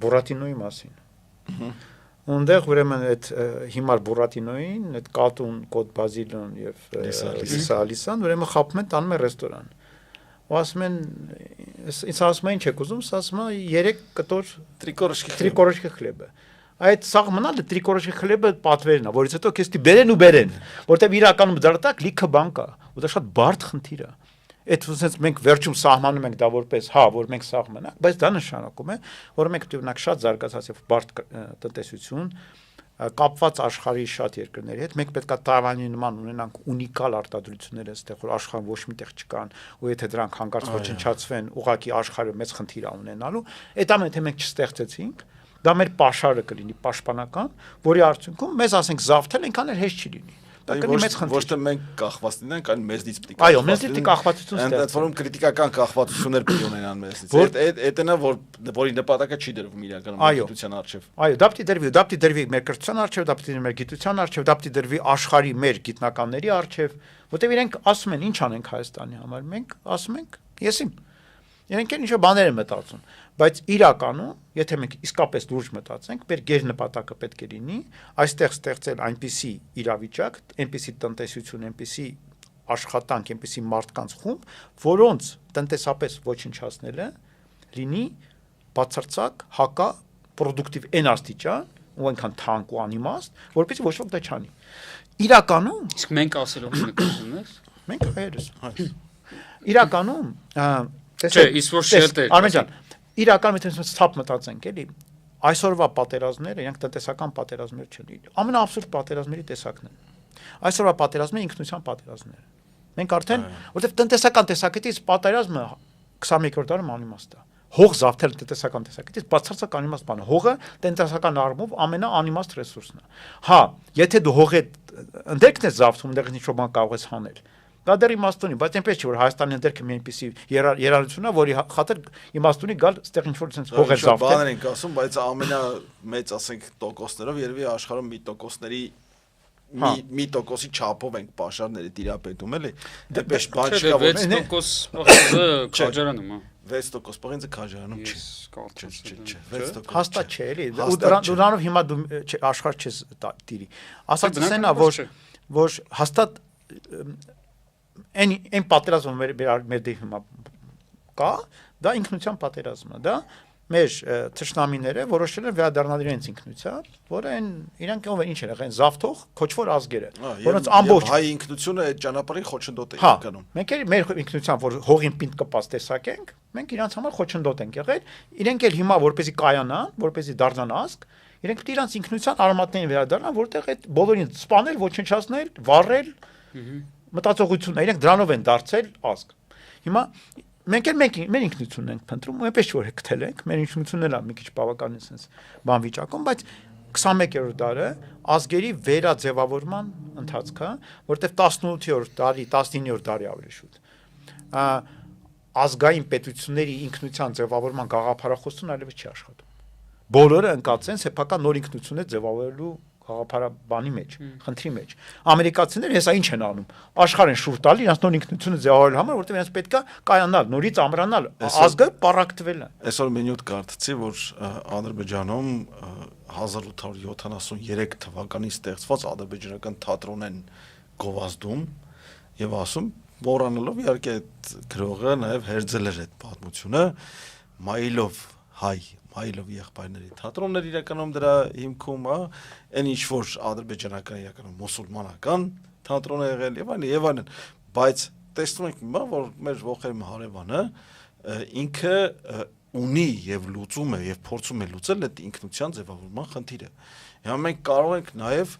Բուրատինոյի մասին։ Ունդեղ ուրեմն այդ հիմար Բուրատինոյին, այդ կատուն, կոտ բազիլոն եւ Լիսալիսան ուրեմն խափում են տանում են ռեստորան։ Ու ասում են ինձ ասում են ինչ եք ուզում, ասում են 3 կտոր տրիկորոշկի խլեբը։ Այդ սաղմնալը տրիկորոշկի խլեբը պատվերն է, որից հետո քեզ դի բերեն ու բերեն, որտեվ իրականում դրտակ լիքը բան կա, ու դա շատ բարդ խնդիր է։ Այդ ուսենց մենք վերջում սահմանում ենք դա որպես որ մենք սաղմնանք, բայց դա նշանակում է, որ մենք դեռնակ շատ զարգացած եւ բարդ տնտեսություն կապված աշխարհի շատ երկրների հետ մենք պետք է Թայվանի նման ունենանք ունիկալ արտադրություններ այստեղ որ աշխարհում ոչ միտեղ չկան ու եթե դրանք հանկարծ ոչնչացվեն ուղղակի աշխարհը մեծ խնդիր է ունենալու այդ ամենը թե մենք չստեղծեցինք դա մեր պաշարը կլինի պաշտպանական որի արդյունքում մեզ ասենք զավթել այնքան էլ հեշտ չի լինի դա կլինի մեծ խնդիր ոչ թե մենք կախված լինենք այլ մեզնից պետք է այո մեզնից պետք է կախվածություն ստեղծել այդ որում քրիտիկական կախվածություններ պետք է ունենան մեզնից այդն է որի նպատակը չի դրվում իրականում գիտության արժեվ այո դա պետք է դրվի մեր կրթության արժեվ դա պետք է դրվի մեր գիտության արժեվ դա պետք է դրվի աշխարհի մեր գիտնականների արժեվ որտեվ իրենք ասում են ինչ անենք Հայաստանի համար մենք ասում ենք եսիմ իրենք են ինչ բաներ են մտածում բայց իրականում եթե մենք իսկապես լուրջ մտածենք մեր գերնպատակը պետք է լինի այստեղ ստեղծել այնպիսի իրավիճակ այնպիսի տնտեսություն այնպիսի աշխատանք այնպիսի մարդկանց խումբ որոնց տնտեսապես ոչնչացնելը լինի բացարձակ հակա պրոդուկտիվ էնաստիճան ու այնքան թանկ ու անիմաստ որպեսզի ոչ ոք դա չանի իրականում իսկ մենք ասելով նկատում ես մենք հայերս իրականում չէ իսկ որ շերտեր Արմեն ջան իրական միտումից ցապ մտածենք էլի այսօրվա պատերազմները իրանք տնտեսական պատերազմներ չեն ամենաաբսուրդ պատերազմների տեսակն են այսօրվա պատերազմը ինքնության պատերազմներ մենք արդեն որովհետև տնտեսական տեսակետից պատերազմը 21-րդ դարում անիմաստ է հող զավթել տնտեսական տեսակետից բացարձակ անիմաստ բան է հողը տնտեսական առումով ամենաանիմաստ ռեսուրսն է հա եթե դու հողի ընդերքն ես զավթում այնտեղ ինչ-որ բան կարող ես հանել դա դեռ իմաստ ունի, բայց այնպես չէ որ Հայաստանի ընդերքը մի այնպիսի երաժշտություն է, որի խաթր իմաստ ունի գալ այդտեղ ինչ-որ sense հողեր զավթել։ Բաներ ենք ասում, բայց ամենամեծ ասենք տոկոսներով երևի աշխարհում մի տոկոսների մի տոկոսի չափով ենք պաշարները տիրապետում էլի։ Դեպեշ բան չկա որ 6% քաջարանում է։ 6% պղինձը քաջարանում չի։ Չէ։ 6% հաստատ չէ էլի։ Ու դրանով հիմա դու աշխարհ չես տիրի։ Ասած սենա որ հաստատ այն պատերազմը մեր դեպի հիմա կա, դա ինքնության պատերազմն է, դա մեր թշնամիները որոշել են վերադառնալ իրենց ինքնության, որը իրանք ինչ են եղել, զավթող քոչվոր ազգերը, որոնց ամբողջ հայ ինքնությունը այդ ճանապարհին խոչընդոտ է եկանում։ Մենք մեր ինքնության, որ հողին պինդ կպած տեսակ ենք, մենք իրանց համար խոչընդոտ ենք եղել, իրենք էլ հիմա որպեսի կայանան, որպեսի դառնան ազգ, իրենք պետք է իրանց ինքնության արմատներին վերադառնան, որտեղ այդ բոլորին սպանել, ոչնչացնել, վառել, մտածողությունն է, իրենք դրանով են դարձել ազգ։ Հիմա մենք մեր ինքնությունն ենք փնտրում, ու այնպես որ հեկթել ենք, մեր ինքնությունն էլ է մի քիչ բավականին sense բան վիճակում, բայց 21-րդ դարը ազգերի վերաձևավորման ընթացք է, որտեղ 18-րդ դարի, 19-րդ դարի ավելի շուտ ազգային պետությունների ինքնության ձևավորման գաղափարախոսություն այլևս չի աշխատում։ Բոլորը ընկած են սեփական նոր ինքնություններ ձևավորելու գաղափարաբանի մեջ, խնդրի մեջ։ Ամերիկացիները հեսա ինչ են անում։ Աշխարհին շուր տալի իրենց նոր ինքնությունը ձևավորելու համար, որտեղ իրենց պետքա կայանալ, նորից ամրանալ, ազգը պարակտվել է։ Այսօր մի նյութ կարդացի, որ Ադրբեջանում 1873 թվականին ստեղծված ադրբեջանական թատրոն են գովազդում եւ ասում, մոռանալով իհարկե այդ գրողը նաեւ հերձել էր այդ պատմությունը, Մայլով հայ Մայլով եղբայրների թատրոններ իրականում դրա հիմքում է, այն ինչ որ ադրբեջանական իրականում մուսուլմանական թատրոն է եղել եւ այլն, բայց տեսնում ենք հիմա որ մեր ողերմ հարևանը ինքը ունի եւ լուծում է եւ փորձում է լուծել այդ ինքնության ձևավորման խնդիրը։ Հիմա մենք կարող ենք նաեւ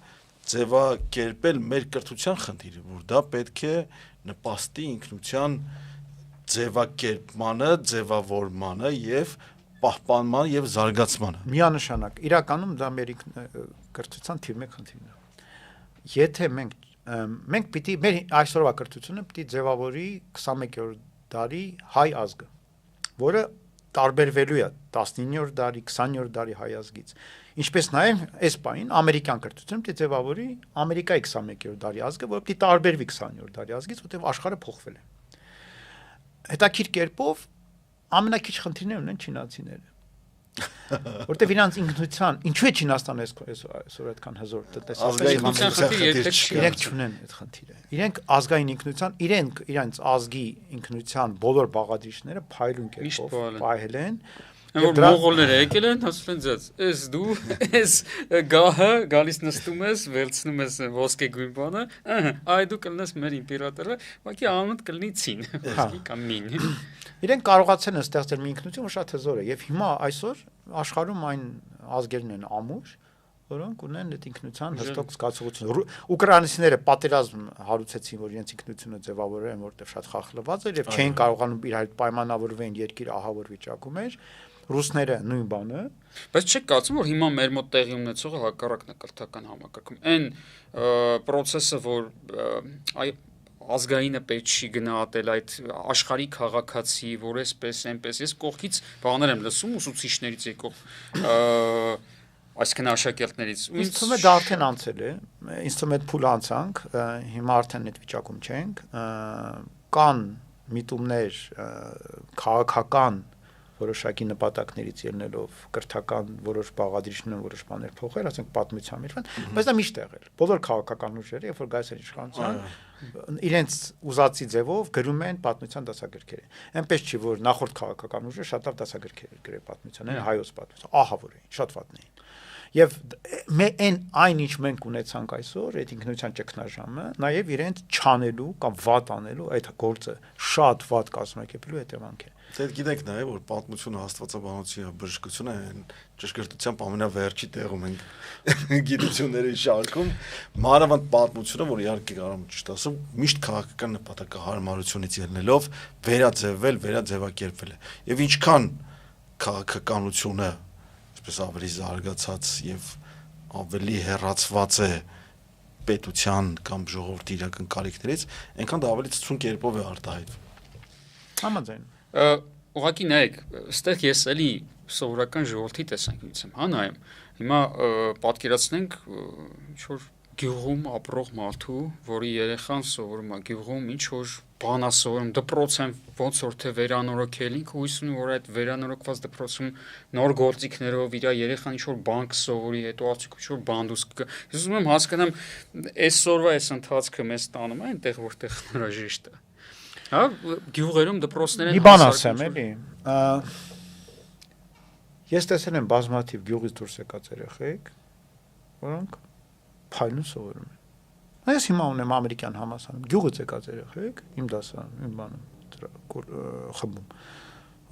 ձևակերպել մեր կրթության խնդիրը, որ դա պետք է նպաստի ինքնության ձևակերպմանը, ձևավորմանը եւ պահպանման եւ զարգացմանը։ Միանշանակ իրականում դա մեր կրթության թիվ 1 խնդիրն է։ Եթե մենք պիտի մեր այսօրվա կրթությունը պիտի ձևավորի 21-րդ դարի հայ ազգը, որը տարբերվելու է 19-րդ դարի, 20-րդ դարի հայ ազգից։ Ինչպես նաև այս պահին ամերիկյան կրթությունը պիտի ձևավորի Ամերիկայի 21-րդ դարի ազգը, որը պիտի տարբերվի 20-րդ դարի ազգից, որտեղ աշխարհը փոխվել է։ Հետաքրքիր կերպով ամենակիչ խնդիրներ ունեն չինացիները։ Որտեվ իրանց ինքնության, ինչու է Չինաստանը այսօր այդքան հզոր տնտեսական իրենք չունեն այդ խնդիրը։ Իրենք ազգային ինքնության, իրենց ազգի ինքնության բոլոր բաղադրիչները փայլուն կերպով պահել են։ Որ մողոլները եկել են, ասել են ձեզ, «Էս դու, էս գահը գալիս նստում ես, վերցնում ես ոսկե գույն բանը, այ դու կլնես մեր իմպերատորը, ուղղակի անունդ կլինի Ցին, կամ Մին»։ Իրենք կարողացել են ստեղծել մի ինքնություն, որ շատ հզոր է, եւ հիմա այսօր աշխարհում այն ազգերն են ամուր, որոնք ունեն այդ ինքնության հստակ զգացողություն։ Ուկրաինացիները պատերազմ հարուցեցին, որ իրենց ինքնությունը ձևավորեն, որտեղ շատ խախլված էր եւ չէին կարողանում իր հետ պայմանավորվեն երկիր ահավոր վիճակում էր։ Ռուսները նույն բանը, բայց չեք կարծում, որ հիմա մեր մոտ տեղի ունեցողը հակառակն է կրթական համակարգում։ Այն process-ը, որ ազգայինը պետք չի գնահատել այդ աշխարհի քաղաքացի, որ էսպես, այնպես, ես կողքից բաներ եմ լսում ուսուցիչներից եկող այսքան աշակերտներից։ Ինձ թվում է դա արդեն անցել է, ինձ թվում է այդ փուլը անցանք, հիմա արդեն այդ վիճակում չենք, կան միտումներ քաղաքական որոշակի նպատակներից ելնելով կրթական որոշ բաղադրիչներ, որոշ բաներ փոխել, ասենք պատմության մեջ, բայց դա միշտ եղել։ Բոլոր քաղաքական ուժերը, երբ որ գայս են իշխանության, իրենց ուզածի ձևով գրում են պատմության դասագրքերը։ Այնպես չի, որ նախորդ քաղաքական ուժը շատ լավ դասագրքեր գրել պատմության, հայոց պատմության, ահավոր էին, շատ վատն էին։ Եվ այն ինչ մենք ունեցանք այսօր, այդ ինքնության ճգնաժամը, նաև իրենց չանելու կամ վատ անելու այդ գործը շատ վատ կազմակերպելու հետևանք է։ Դե գիտենք նաև, որ պատմությունը հաստատաբանության բժշկությունը այն ճշգրտությամբ ամենավերջի տեղում են գիտությունների շարքում, մանավանդ պատմությունը, որ իհարկե կարող եմ ճիշտ ասում, միշտ քաղաքական նպատակահարմարությունից ելնելով վերաձևակերպվել է։ Եվ ինչքան քաղաքականությունը այսպես ավելի զարգացած եւ ավելի հեռացված է պետության կամ ժողովրդի իրական կարիքներից, այնքան դա ավելի ցցուն կերպով է արտահայտվում։ Համաձայն։ Ուղղակի նայեք, այստեղ ես էլի սովորական ժողովրդի տեսանկյունից եմ, հա նայեմ։ Հիմա պատկերացնենք ինչ որ գյուղում ապրող մարդու, որի երեխան սովորում է գյուղում, ինչ որ բան է սովորում, դպրոց են ոնց որ թե վերանորոգել, ինքը հույս ունի, որ այդ վերանորոգված դպրոցում նոր գործիքներով իր երեխան ինչ որ բան կսովորի, հետո արդյոք ինչ որ բանդուս կգա։ Ես ուզում եմ հասկանամ, այսօրվա այս ընթացքը մեզ տանում է այնտեղ, որտեղ հնարժեշտ է։ Հա, գյուղերում դպրոցներ են։ Մի բան ասեմ, էլի։ Ես տեսել եմ բազմաթիվ գյուղից դուրս եկած երեխեք, որոնք փայլուն սովորում են։ Ես հիմա ունեմ ամերիկյան համալսարանում, գյուղից եկած երեխեք, իմ դասարանում, իմ բանում, խմբում,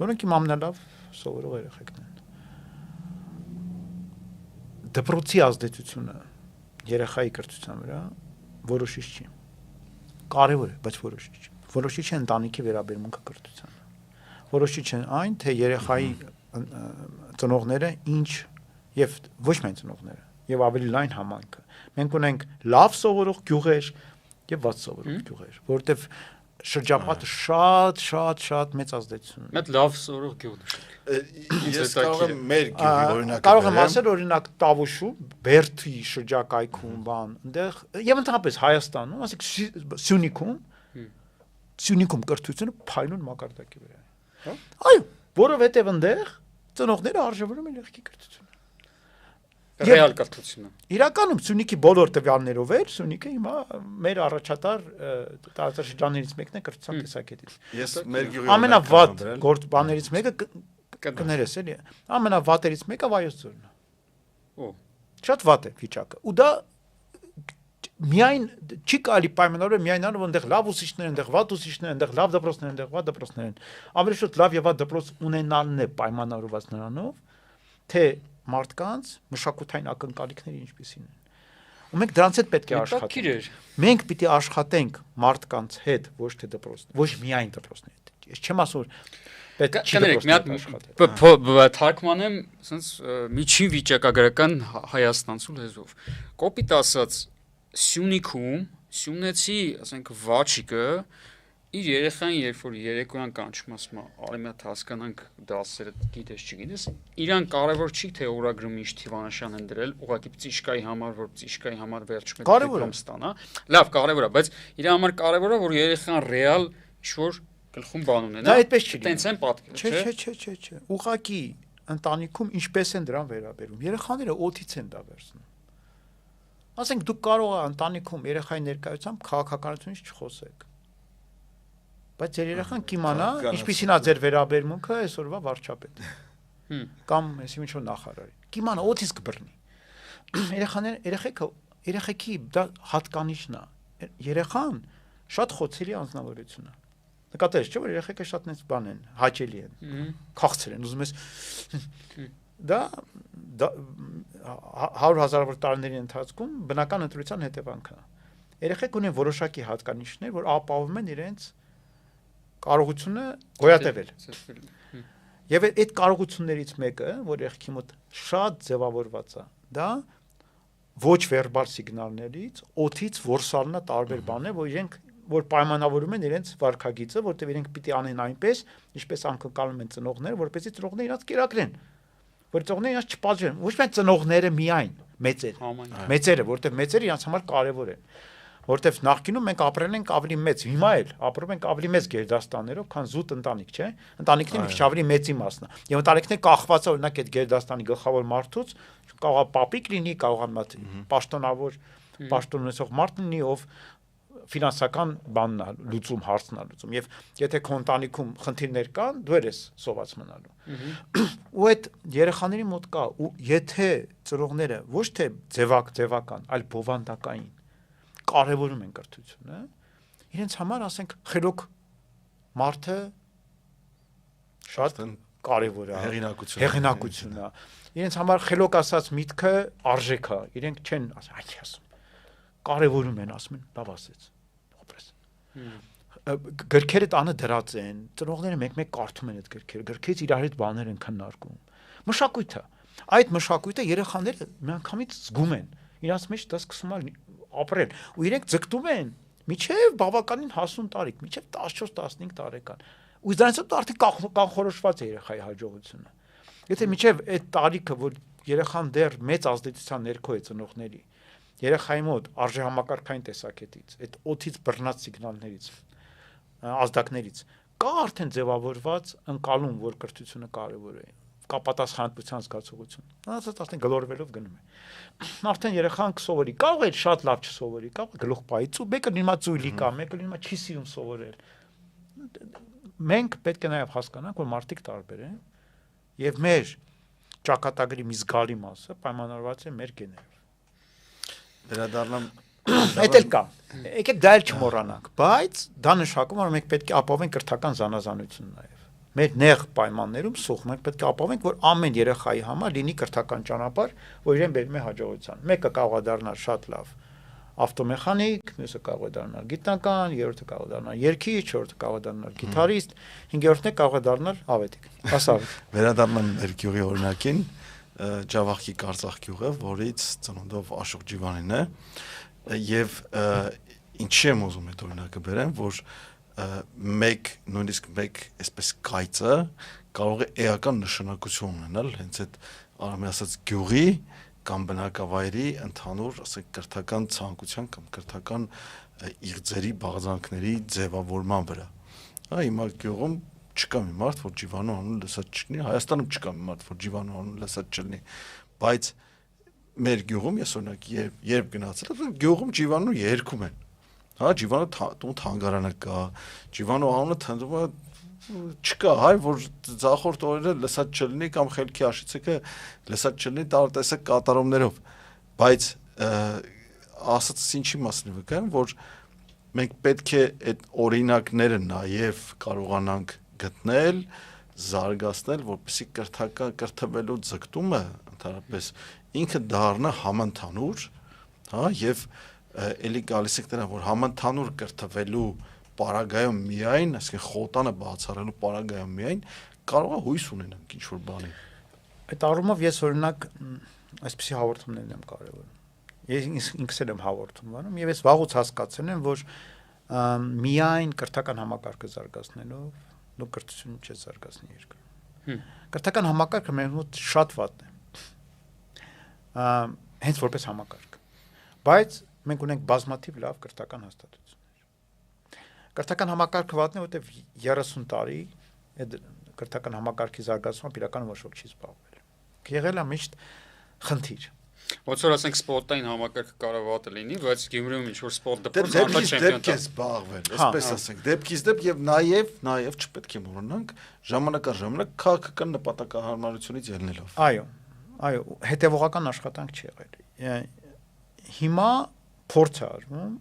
որոնք իմ ամենալավ սովորող երեխեքն են։ Դպրոցի ազդեցությունը երեխայի կրթության վրա որոշիչ չի։ Կարևոր է, բայց որոշիչ չի։ Որոշիչ է ընտանիքի վերաբերմունքը կրթությանը։ Որոշիչ է այն, թե երեխայի ծնողները ինչ եւ ոչ միայն ծնողները, եւ ավելի լայն համայնքը։ Մենք ունենք լավ սովորող գյուղեր եւ վատ սովորող գյուղեր, որովհետեւ շրջապատը շատ մեծ ազդեցություն ունի։ Մեծ լավ սովորող գյուղ։ Ես կարող եմ մեր գյուղի օրինակը կարող եմ ասել օրինակ Տավուշու, Բերդի շրջակայքում բան, այնտեղ եւ ընդհանրապես Հայաստանում, ասենք Սյունիքում կրթությունը փայլուն մակարդակի վրա է։ Հա։ Այո, որովհետեւ այնտեղ ծնողները արժևորում են եղքի կրթությունը։ Ռեալ կրթությունը։ Իրականում Սյունիքի բոլոր տվյալներով էր, Սյունիքը հիմա մեր առաջատար տարածաշրջաններից մեկն է կրթության տեսակետից։ Ես մեր գյուղի ամենավատ բաներից մեկը կներես էլի։ Ամենավատերից մեկը Վայոց ձորն է։ Օ։ Շատ վատ է վիճակը։ Ու դա միայն չի կարելի պայմանավորել միայն անով այնտեղ լավ ուսուցիչներ են, այնտեղ վատ ուսուցիչներ են, այնտեղ լավ դպրոցներ են, այնտեղ վատ դպրոցներ են։ Ավելի շուտ լավ եւ վատ դպրոց ունենալն է պայմանավորված նրանով, թե մարդկանց մշակութային ակնկալիքները ինչպիսին են։ Ու մենք դրանց հետ պետք է աշխատենք։ Մենք պիտի աշխատենք մարդկանց հետ, ոչ թե դպրոց, ոչ միայն դպրոցների հետ։ Ես չեմ ասում, պետք չի կներեք, մի հատ թարգմանեմ, ասենց միջին վիճակագրական հայաստանցու լեզվով։ Կոպիտ ասած, Սյունիքում Սյունեցի, ասենք, վաչիկը իր երեխան, երբ որ երեկոյան կանչում ասում, արի մի հատ հասկանանք դասերը գիտես չգիտես, իրան կարևոր չի թե օրագրում ինչ թիվանշան են դրել, ուղղակի ծիշկայի համար, որ ծիշկայի համար վերջում դիպլոմ ստանա։ Լավ, կարևոր է, բայց իր համար կարևոր է, որ երեխան ռեալ ինչ-որ գլխում բան ունենա։ Դա այդպես չի։ Տենց են պատկերել, չէ։ Ուղղակի ընտանիքում ինչպես են դրան վերաբերում։ Երեխաները օդից են դա վերցնում։ Ասենք դուք կարող եք ընտանիքում երեխայի ներկայությամբ քաղաքականությունից չխոսեք։ Բայց ձեր երեխան կիմանա ինչպիսին է ձեր վերաբերմունքը այսօրվա վարչապետ կամ այսի ինչ որ նախարարի։ Կիմանա օդից կբռնի։ Երեխեքի դա հատկանիշն է։ Երեխան շատ խոցելի անձնավորություն է։ Նկատես չէ՞ որ երեխեքը շատ նենց բան են, հաճելի են, քաղցր են, ուզում ես դա 100,000 տարիների ընթացքում բնական ընտրության հետևանքն է։ Երեխեք ունեն որոշակի հատկանիշներ, որ ապահովում են իրենց կարողությունը գոյատևել։ Եվ այդ կարողություններից մեկը, որ երեխքի մոտ շատ ձևավորված է, դա ոչ վերբալ սիգնալներից, օդից որսալնա տարբեր բաներ, որ իրենք որ պայմանավորում են իրենց վարքագիծը, որտեղ իրենք պիտի անեն այնպես, ինչպես անկնկալում են ծնողները, որպեսզի ծնողները իրաց կերակրեն, որ ծնողները իրաց չպատժեն, ոչ միայն ծնողները միայն, մեծերը, որտեղ մեծերը իրաց համար կարևոր են, որտեղ նախկինում մենք ապրել ենք ավելի մեծ, հիմա էլ ապրում ենք ավելի մեծ գերդաստաններով, քան զուտ ընտանիք, չէ՞։ Ընտանիքն մի քիչ ավելի մեծի մասն է։ Եվ ընտանիքները կախված է օրինակ այդ գերդաստանի գլխավոր մարդուց, կարող է պապիկ լինի, կարող է մատ պաշտոնավոր, պաշտոն ունեցող մարդ լինի, ով ֆինանսական բանն է լուծում, հարցն է լուծում, եւ եթե քո ընտանիքում խնդիրներ կան, դու ես սոված մնալու։ Ու այդ երեխաների մոտ կա, ու եթե ծնողները ոչ թե ձևական, այլ բովանդակային կարևորում են կրթությունը, իրենց համար, ասենք, խելոք մարդը շատ կարևոր է, հեղինակությունն է։ Իրենց համար խելոք ասած միտքը արժեք է, իրենք չեն ասում, կարևորում են, ասում են, լավ ասեց, գրքերը տանը դրած են, ծնողները մեկ-մեկ կարդում են այդ գրքերը, գրքից իրար հետ բաներ են քննարկում։ Մշակույթը, այդ մշակույթը երեխաները միանգամից զգում են, իրաց մեջ դա սկսում է ապրել, ու իրենք ձգտում են միջև բավականին հասուն տարիք, միջև 14-15 տարեկան։ Ու դրանից հետո արդեն կանխորոշված է երեխայի հաջողությունը։ Եթե միջև այդ տարիքը, որ երեխան դեռ մեծ ազդեցության ներքո է ծնողների, երեխայի մոտ արժեհամակարգային տեսակետից, այդ օդից բռնած սիգնալներից, ազդակներից, կա արդեն ձևավորված ընկալում, որ կրթությունը կարևոր է, կա պատասխանատվության զգացողություն։ Ասած արդեն գլորվելով գնում է։ Արդեն երեխան կսովորի, կարող է շատ լավ չսովորի, կարող է գլուխ պայից ու մեկը լինում է ծույլի կա, մեկը լինում է չի սիրում սովորել։ Մենք պետք է նաև հասկանանք, որ մարդիկ տարբեր են, եւ մեր ճակատագրի մի զգալի մասը պայմանավորված է մեր գեներով։ Վերադառնամ Այդ էլ կա։ Եկեք դա էլ չմոռանանք, բայց դա նշանակում է, որ մենք պետք է ապահովենք կրթական զանազանություն նաև։ Մեր նեղ պայմաններում սուղ մենք պետք է ապահովենք, որ ամեն երեխայի համար լինի կրթական ճանապարհ, որ իրեն բերում է հաջողության։ Մեկը կարող է դառնալ շատ լավ ավտոմեխանիկ, մյուսը կարող է դառնալ գիտնական, երրորդը կարող է դառնալ երգիչ, չորրորդը կարող է դառնալ գիտարիստ, հինգերորդը կարող է դառնալ ավետիք։ Ասավ։ Վերադառնամ մեր գյուղի օրինակին, Ջավախքի Կարծախ գյուղը, որից ծնունդով Աշոկ Ջիվանին է, եւ ինչի եմ ուզում այդ օրինակը բերեմ, որ նույնիսկ մեկ այսպես կայծը կարող է էական նշանակություն ունենալ հենց այդ արամի ասած գյուղի կամ բնակավայրի ընդհանուր, ասենք, կրթական ցանկության կամ կրթական իղձերի բաղձանքների ձևավորման վրա։ Հիմա գյուղում չկա մի մարդ, որ Ջիվանու անունը լսած չլինի, Հայաստանում չկա մի մարդ, որ Ջիվանու անունը լսած չլինի, բայց մեր գյուղում ես օրինակ երբ գնացել եմ, գյուղում Ջիվանու երգում են։ Ջիվանու թանգարանը կա, Ջիվանու անունը թնդում է չկա, հայ, որ ձախորդ օրերը լսած չլինի կամ խելքի աշիցեկը լսած չլինի տարատեսակ կատարումներով, բայց ասածս ինչի մասին վկայում, որ մենք պետք է այդ օրինակները նաև կարողանանք գտնել, զարգացնել, որպեսզի կրթվելու ձգտումը ընդհանրապես ինքը դառնա համընդհանուր, եւ էլի գալիս եք դրան, որ համընդհանուր կրթվելու պարագայում միայն, այսինքն խոտանը բացառելու պարագայում միայն կարող է հույս ունենանք ինչ որ բանի։ Այդ առումով ես օրինակ այսպեսի հաղորդումներն եմ կարևորում։ Ես ինքս եմ հաղորդում անում եւ ես վաղուց հասկացել եմ, որ միայն կրթական համակարգը զարգացնելով դու կրթություն չես զարգացնի երկրում։ Կրթական համակարգը մեր մոտ շատ վատն է։ Հենց որպես համակարգ։ Բայց մենք ունենք բազմաթիվ լավ կրթական հաստատություններ։ Կրթական համակարգը վատն է, որտեղ 30 տարի այդ կրթական համակարգի զարգացումը իրականում ոչ ոք չի զբաղվել։ Եղել է միշտ խնդիր։ Ոնց որ ասենք սպորտային համակարգը կարող վատը լինի, բայց Գյումրիում ինչ որ սպորտ դպրոց դեպք է զբաղվել, այսպես ասենք, դեպքից դեպք եւ նաեւ չպետք է մոռանանք ժամանակ քաղաքական նպատակահարմարությունից ելնելով։ Այո, հետևողական աշխատանք չի եղել։ Հիմա փորձ է արվում,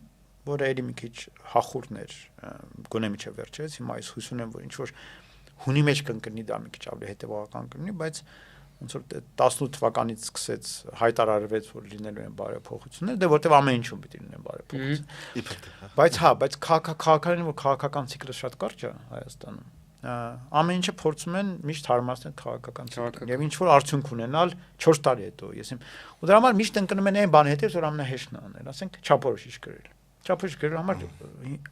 որը էլի մի քիչ հախուռներ գոնե միջև վերջերս, հիմա ես հույս ունեմ, որ ինչ որ հունի մեջ կընկնի դա մի քիչ ավելի հետևողական կլինի, բայց ոնց որ 18 թվականից սկսեց հայտարարվեց, որ լինելու են բարեփոխություններ, դե որտեվ ամեն ինչում պիտի լինեն բարեփոխություններ։ Բայց քաղաքականին որ քաղաքական ցիկլը շատ կարճ է Հայաստանում։ Ամեն ինչը փորձում են միշտ հարմարեցնել քաղաքական ցիկլին եւ ինչ որ արդյունք ունենալ 4 տարի հետո։ Ու դրա համար միշտ ընկնում են այն բանի հետ, որ ամենահեշտն է անել, ասենք չափորոշիչ գրել։ Չափորոշիչ գրելու համար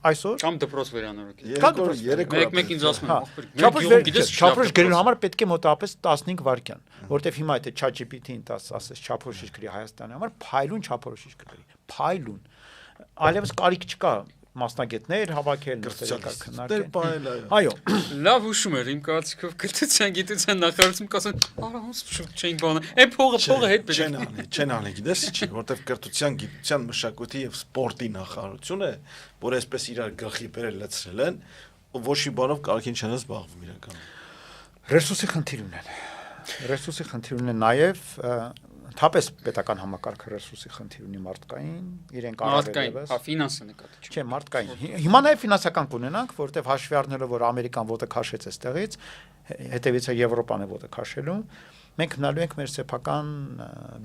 այսօր կամ դպրոց վերանորոգել։ Մեկ ինձ ասում են, չափորոշիչ գրելու համար պետք է մոտավորապես 15 վայրկյան, որտեվ հիմա եթե ChatGPT-ին ասես չափորոշիչ գրի Հայաստանի համար, փայլուն չափորոշիչ գրի, փայլուն։ Այլևս կարիք չկա մասնագետներ հավաքել քննարկել։ Այո, լավ հուշում էր իմ կարծիքով կրթության գիտության նախարարությունը կասեն, արա ոնց չենք բանը։ Այն փողը հետ չեն անի, գիտես չի, որտեվ կրթության գիտության մշակույթի եւ սպորտի նախարարությունը, որ այսպես իրար գլխի բերել լցրել են, ու ոչ մի բանով կարքին չեն զբաղվում իրականում։ Ռեսուրսի խնդիր ունեն նաեւ Թապես պետական համակարգը ռեսուրսի խնդիր ունի մարդկային, իրենք առավելևս։ Ֆինանսը նկատի չէ, մարդկային։ Հիմա նաև ֆինանսական կունենանք, որովհետև հաշվի առնելով, որ Ամերիկան ոտը քաշեց այստեղից, հետևից է Եվրոպան է ոտը քաշելու, մենք հնալու ենք մեր սեփական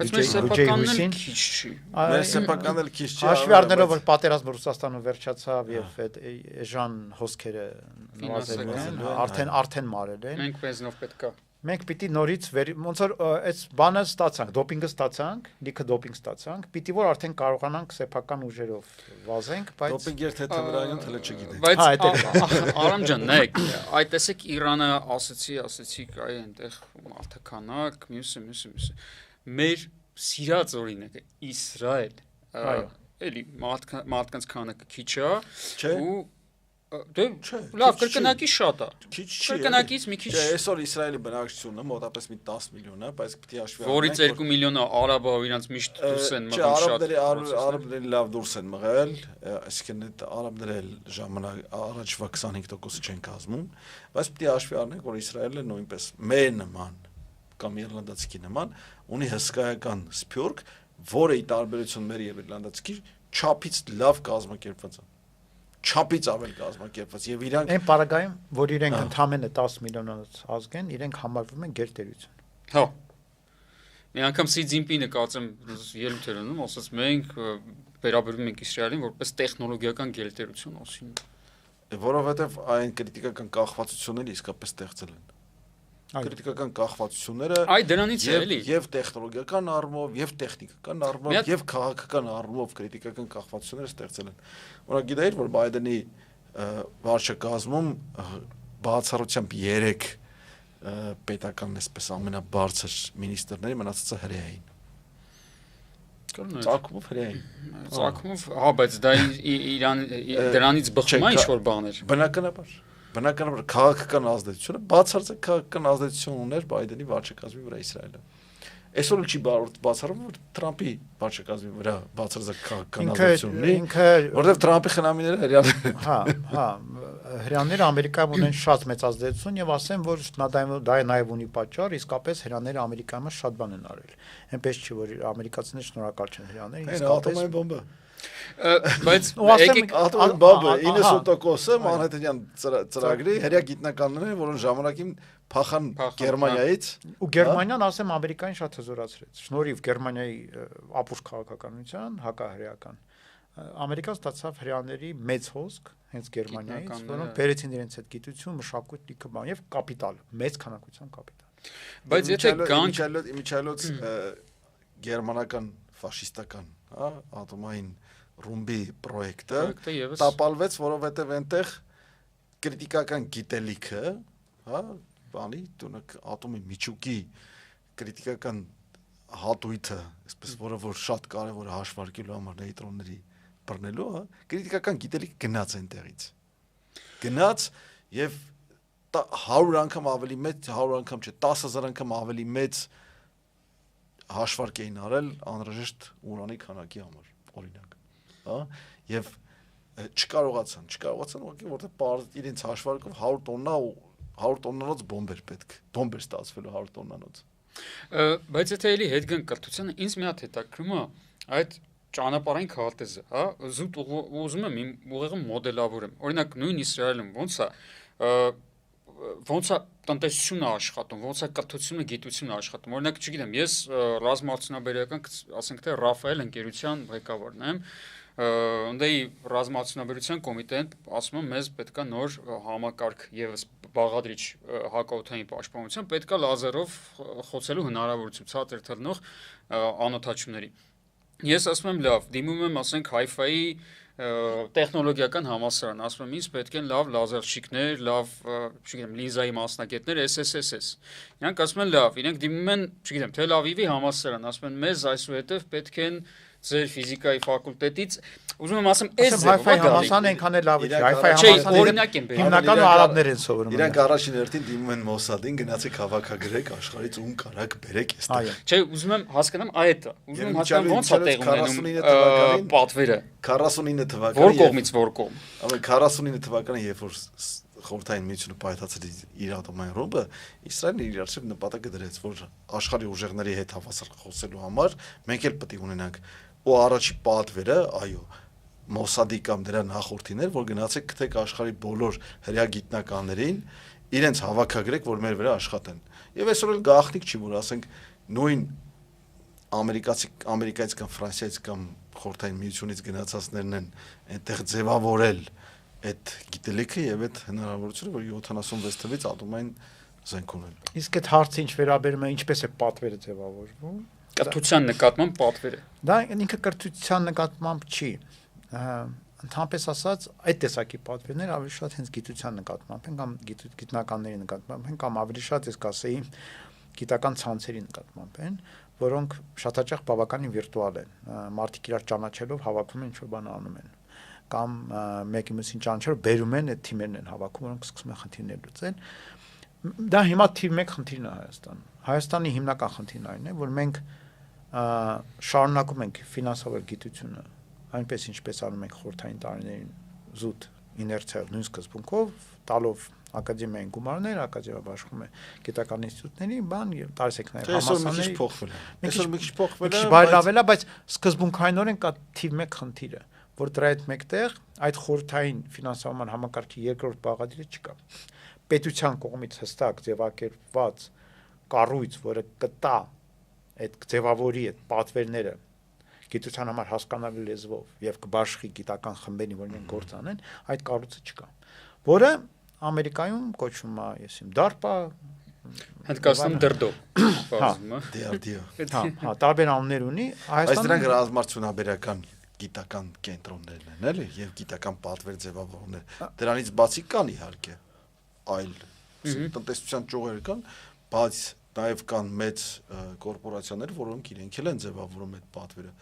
բյուջեի հույսին։ Մեր սեփականն էլ քիչ չի։ Հաշվի առնելով, որ պատերազմը Ռուսաստանում վերջացավ եւ այդ էժան հոսքերը նվազել են, արդեն մարել են։ Մենք մեզնով պետքա Մենք պիտի նորից ոնց որ այս բանը ստացանք, դոպինգը ստացանք, լիքը դոպինգ ստացանք, պիտի որ արդեն կարողանանք սեփական ուժերով վազենք, բայց դոպինգ երթ վրայում թելը չգիտենք։ Բայց Արամ ջան, նայեք, այ տեսեք Իրանը ասացի կայ այնտեղ մարդականակ, մյուսը։ Մեր սիրած օրինակը Իսրայել։ Էլի մարդկանց քանակը քիչ է ու դե լավ կրկնակի շատ է։ Քիչ չի։ Կրկնակից մի քիչ։ Այսօր Իսրայելի բնակչությունը մոտավորապես մի 10 միլիոն է, բայց պետք է հաշվի առնենք, որից 2 միլիոնը արաբը իրանց միշտ դուրս են մղում շատ։ Արաբները լավ դուրս են մղել, այսինքն այդ արաբները ժամանակ առաջվա 25%-ը չեն կազմում, բայց պետք է հաշվի առնենք, որ Իսրայելը նույնպես մեր նման կամ իռլանդացիքի նման ունի հսկայական սփյուռք, որը ի տարբերություն մեր եւ իռլանդացիքի չափից լավ կազմակերպված է։ Չափից ավել կազմակերպված եւ իրանք այն պարագայում, որ իրենք ընդամենը 10 միլիոնից ազգ են, իրենք համարվում են գերտերություն։ Հա։ Մի անգամ Սի Ցզինպինը կարծեմ ելույթ էր անում, ասաց մենք վերաբերվում ենք Իսրայելին որպես տեխնոլոգիական գերտերություն ասին։ Որովհետեւ այն քրիտիկական կախվածությունները իսկապես ստեղծել են։ Քրիտիկական կախվածությունները այ դրանից է էլի եւ տեխնոլոգիական առումով եւ տեխնիկական առումով եւ քաղաքական առումով քրիտիկական կախվածությունները ստեղծել են։ Օրինակ գիտեիր, որ Բայդենի վարչակազմում բացառությամբ 3 պետական այսպես ամենաբարձր մինիստրների մնացածը հրեա էին։ Ցակումով հրեա էին։ Ցակումով, հա, բայց դա դրանից բխում է ինչ որ բաներ։ Բնականաբար քաղաքական ազդեցությունը բացարձակ քաղաքական ազդեցություն ուներ Բայդենի վարչակազմի վրա Իսրայելը։ Այսօր չի բացառվում, որ Թրամփի վարչակազմի վրա բացարձակ քաղաքական ազդեցություն ունի, որովհետև Թրամփի խնամիները հрьяաներ։ Հա, հрьяաները Ամերիկայում ունեն շատ մեծ ազդեցություն եւ ասեմ, որ դա է նաեւ ունի պատճառ, իսկապես հрьяաները Ամերիկայում շատ բան են արել։ Այնպես չի, որ ամերիկացիները շնորհակալ չեն հрьяաներին, իսկապես բոմբը բայց եկեք ատոմային բոմբը 90%-ը Մանհեթենյան ծրագրի հրեա գիտնականներ են, որոնց ժամանակին փախան Գերմանիայից ու Գերմանիան ասեմ Ամերիկային շատ հզորացրեց շնորհիվ Գերմանիայի ապուշ քաղաքականության հակահրեական Ամերիկան ստացավ հրեաների մեծ հոսք հենց Գերմանիայից, Գիտնականները։ որոնք բերեցին իրենց այդ գիտություն, մշակույթ, լիքը բան եւ կապիտալ, մեծ քանակության կապիտալ։ Բայց եթե գանք Իմիջայլոց գերմանական ֆաշիստական, հա, ատոմային ռումբի պրոյեկտը Պրոյեկտը ևս- տապալվեց, որովհետև այնտեղ կրիտիկական գիտելիքը, հա, բանի, տունակ ատոմի միջուկի կրիտիկական հատույթը, այսպես որ շատ կարևոր է հաշվարկելու համար նեյտրոնների բռնելու, հա, կրիտիկական գիտելիք գնաց այնտեղից։ Գնաց եւ 100 անգամ ավելի մեծ, 100 անգամ չէ, 10000 անգամ ավելի մեծ հաշվարկ էին արել անհրաժեշտ ուրանի քանակի համար, օրինակ, հա, եւ չկարողացան ուղղակի, որտեղ իրենց հաշվարկով 100 տոննանոց բոմբ էր պետք, բոմբ էր ստացվելու 100 տոննանոց։ Բայց եթե էլի հետ գանք կրթությանը, ինձ մի հատ հետաքրում է այդ ճանապարհային քարտեզը, հա, զուտ ուզում եմ իմ ուղեղը մոդելավորեմ։ Օրինակ նույն Իսրայելում ոնց է տնտեսությունը աշխատում, ոնց է կրթությունը, գիտությունը աշխատում։ Օրինակ, չգիտեմ, ես ռազմաարդյունաբերական, ասենք թե Ռաֆայել ընկերության ղեկավարն եմ, Ընդեի ռազմաարդյունաբերության կոմիտեն ասում եմ մեզ պետքա նոր համակարգ եւս բաղադրիչ հակաօդային պաշտպանության պետքա լազերով խոցելու հնարավորություն ցածր թռնող անօթաչուների։ Ես ասում եմ լավ, դիմում եմ ասենք Hi-Fi տեխնոլոգիական համալսարան, ասում եմ ինձ պետք են լավ լազերշիկներ, լավ, չգիտեմ, լինզայի մասնագետներ, SSSS։ Իրանք ասում են լավ, իրենք դիմում են, չգիտեմ, Թել Ավիվի համալսարան, ասում են մեզ այսուհետև պետք են ձեր ֆիզիկայի ֆակուլտետից ուզում եմ ասեմ այս Hi-Fi համալսարան այնքան էլ լավ չէ, Hi-Fi համալսարանը օրինակ են բերում։ Հիմնականում արաբներ են սովորում։ Իրանք առաջին հերթին դիմում են Մոսադին, գնացեք հավաքագրեք աշխարհից ում կարակ բերեք այստեղ։ Չէ, ուզում եմ հասկանամ այդ է։ Ուզում եմ հասկանամ ոնց է տեղում ունենում պատվերը 49 թվականին։ Որ կողմից որ կողմ։ Ամեն 49 թվականին, երբ որ Խորհրդային միությունը պայթացրի իր ատոմային ռումբը, Իսրայելն իր արժեվ նպատակը դրեց, որ աշխարհի ուժեղների հետ հավասար խոսելու համար մենք էլ պետք է ունենանք ու առաջի պատվերը, այո, Մոսադի կամ դրա նախորդիներ, որ գնացեք գտեք աշխարհի բոլոր հրեա գիտնականներին, իրենց հավաքագրեք, որ մեր վրա աշխատեն։ Եվ այսօր էլ գաղտնիք չի, որ ասենք նույն ամերիկայից կամ Ֆրանսիայից կամ Խորհրդային միությունից գնացածներն են այնտեղ ձևավորել այդ գիտելիքը եւ այդ հնարավորությունը, որ 76 թվից ատոմային զենք ունեն։ Իսկ այդ հարցը ինչ վերաբերում է, ինչպես է պատվերը ձևավորվում։ Կրթության նկատմամբ պատվերը։ Դա ինքը կրթության նկատմամբ չի։ Ընդհանրապես ասած, այդ տեսակի պատվերներ ավելի շատ հենց գիտության նկատմամբ են կամ գիտնականների նկատմամբ են կամ ավելի շատ ես կասեի գիտական ցանցերի նկատմամբ են, որոնք շատ հաճախ բավականին վիրտուալ են։ Մարդիկ իրար ճանաչելով հավաքում են ինչ-որ բան անում են կամ մեկի մյուսին ճանաչելով բերում են այդ թիմերն են հավաքում, որոնք սկսում են խնդիրներ լուծել։ Դա հիմա թիվ 1 խնդիրն է Հայաստանում։ Հայաստանի հիմնական խնդիրն այն է, որ մենք շարունակում ենք ֆինանսավորել գիտությունը այնպես ինչպես անում ենք խորհրդային տարիներին զուտ իներցիայով նույն սկզբունքով, տալով ակադեմիային գումարներ, ակադեմիա աշխատում է գիտական ինստիտուտների, բան եւ տարեսեկների համալսարանների փոխվել է։ Այսօր մի քիչ փոխվել է, բայց բայց սկզբունքայինորեն կա թիվ 1 խնդիրը, որ դրա այդ մեկտեղ այդ խորհրդային ֆինանսավորման համակարգի երկրորդ բաղադրիչը չկա։ Պետության կողմից հստակ ձևակերպված կառույց, որը կտա այդ ձևավորի այդ պատվերները գիտության համար հասկանալի լեզվով եւ կբաշխի գիտական խմբերին, որ իրենք գործ անեն, այդ կառույցը չկա, որը Ամերիկայում կոչվում է, եսիմ DARPA, հնդկաստանում դրդո, բացում է։ DRDO։ Հա, տարբեր անուններ ունի, Այս դրանք ռազմաարդյունաբերական գիտական կենտրոններն են, էլի, եւ գիտական պատվեր ձևավորումներ։ Դրանից բացի կան իհարկե այլ տնտեսության ճյուղեր կան, բայց նաև կան մեծ կորպորացիաներ, որոնք իրենք էլ են ձևավորում այդ պատվերը։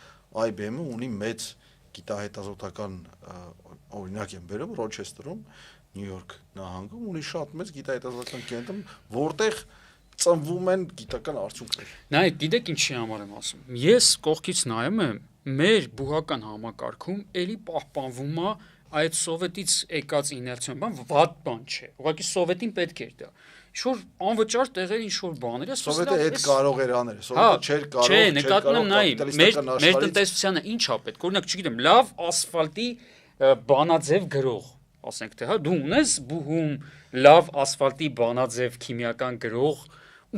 IBM-ը ունի մեծ գիտահետազոտական օրինակ եմ բերում Ռոչեսթերում, Նյու Յորք նահանգում ունի շատ մեծ գիտահետազոտական կենտրոն, որտեղ ծնվում են գիտական արդյունքներ։ Նայեք, գիտեք ինչի համար եմ ասում։ Ես կողքից նայում եմ, մեր բուհական համակարգում էլի պահպանվում է այդ սովետից եկած իներցիոն բան, վատ բան չէ։ Ուղղակի սովետին պետք էր դա։ Ինչ-որ անվճար տեղեր ինչ-որ բաներ է, սովետը այդ կարող էր անել, սովետը չէր կարող, չէ, նկատում եմ նայ, մեր տնտեսությանը ինչ է պետք։ Օրինակ, չգիտեմ, լավ ասֆալտի բանաձև գրող, ասենք թե, հա, դու ունես բուհում լավ ասֆալտի բանաձև քիմիական գրող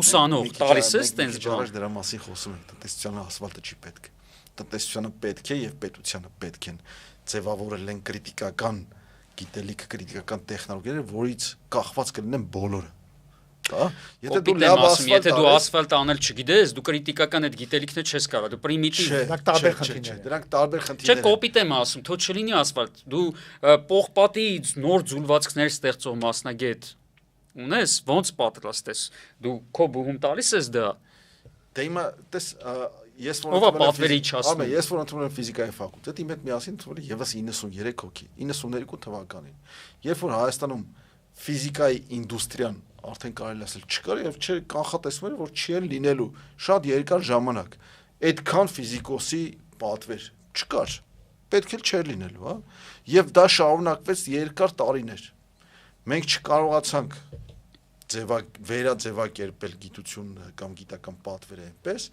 ուսանող, տալիս ես տենց բան։ Դրա մասին խոսում ենք, տնտեսությանը ասֆալտը չի պետք։ տնտեսությանը պետք է եւ պետությանը պետք են ձևավորել են քրիտիկական գիտելիքը, քրիտիկական տեխնոլոգիաները, որից կախված կլինեն բոլորը։ Հա, եթե դու ասֆալտ անել չգիտես, դու քրիտիկական այդ գիտելիքները չես կարող, դու պրիմիտիվ դրանք տարբեր խնդիրներ են։ Դրանք տարբեր խնդիրներ Չէ, են։ կոպիտ եմ ասում, թող չլինի ասֆալտ։ Դու պողպատի նոր ձուլվածքներ ստեղծող մասնագետ ունես, ոնց պատրաստ ես։ Դու քո բուհում տալիս ես դա։ Դե հիմա տես ես Ով է պատվերի չասում։ Ես որ ընդունել եմ ֆիզիկայի ֆակուլտետ, իմ հետ միասին ընդունել եւս 93 հոգի, 92 թվականին։ Երբ որ Հայաստանում ֆիզիկայի ինդուստրիան արդեն կարելի ասել չկար եւ չէ կանխատեսվում էր որ չի լինելու շատ երկար ժամանակ այդքան ֆիզիկոսի պատվեր չկար պետք է չէր լինելու հա եւ դա շարունակվեց երկար տարիներ մենք չկարողացանք վերաձևակերպել գիտությունը կամ գիտական պատվերը այնպես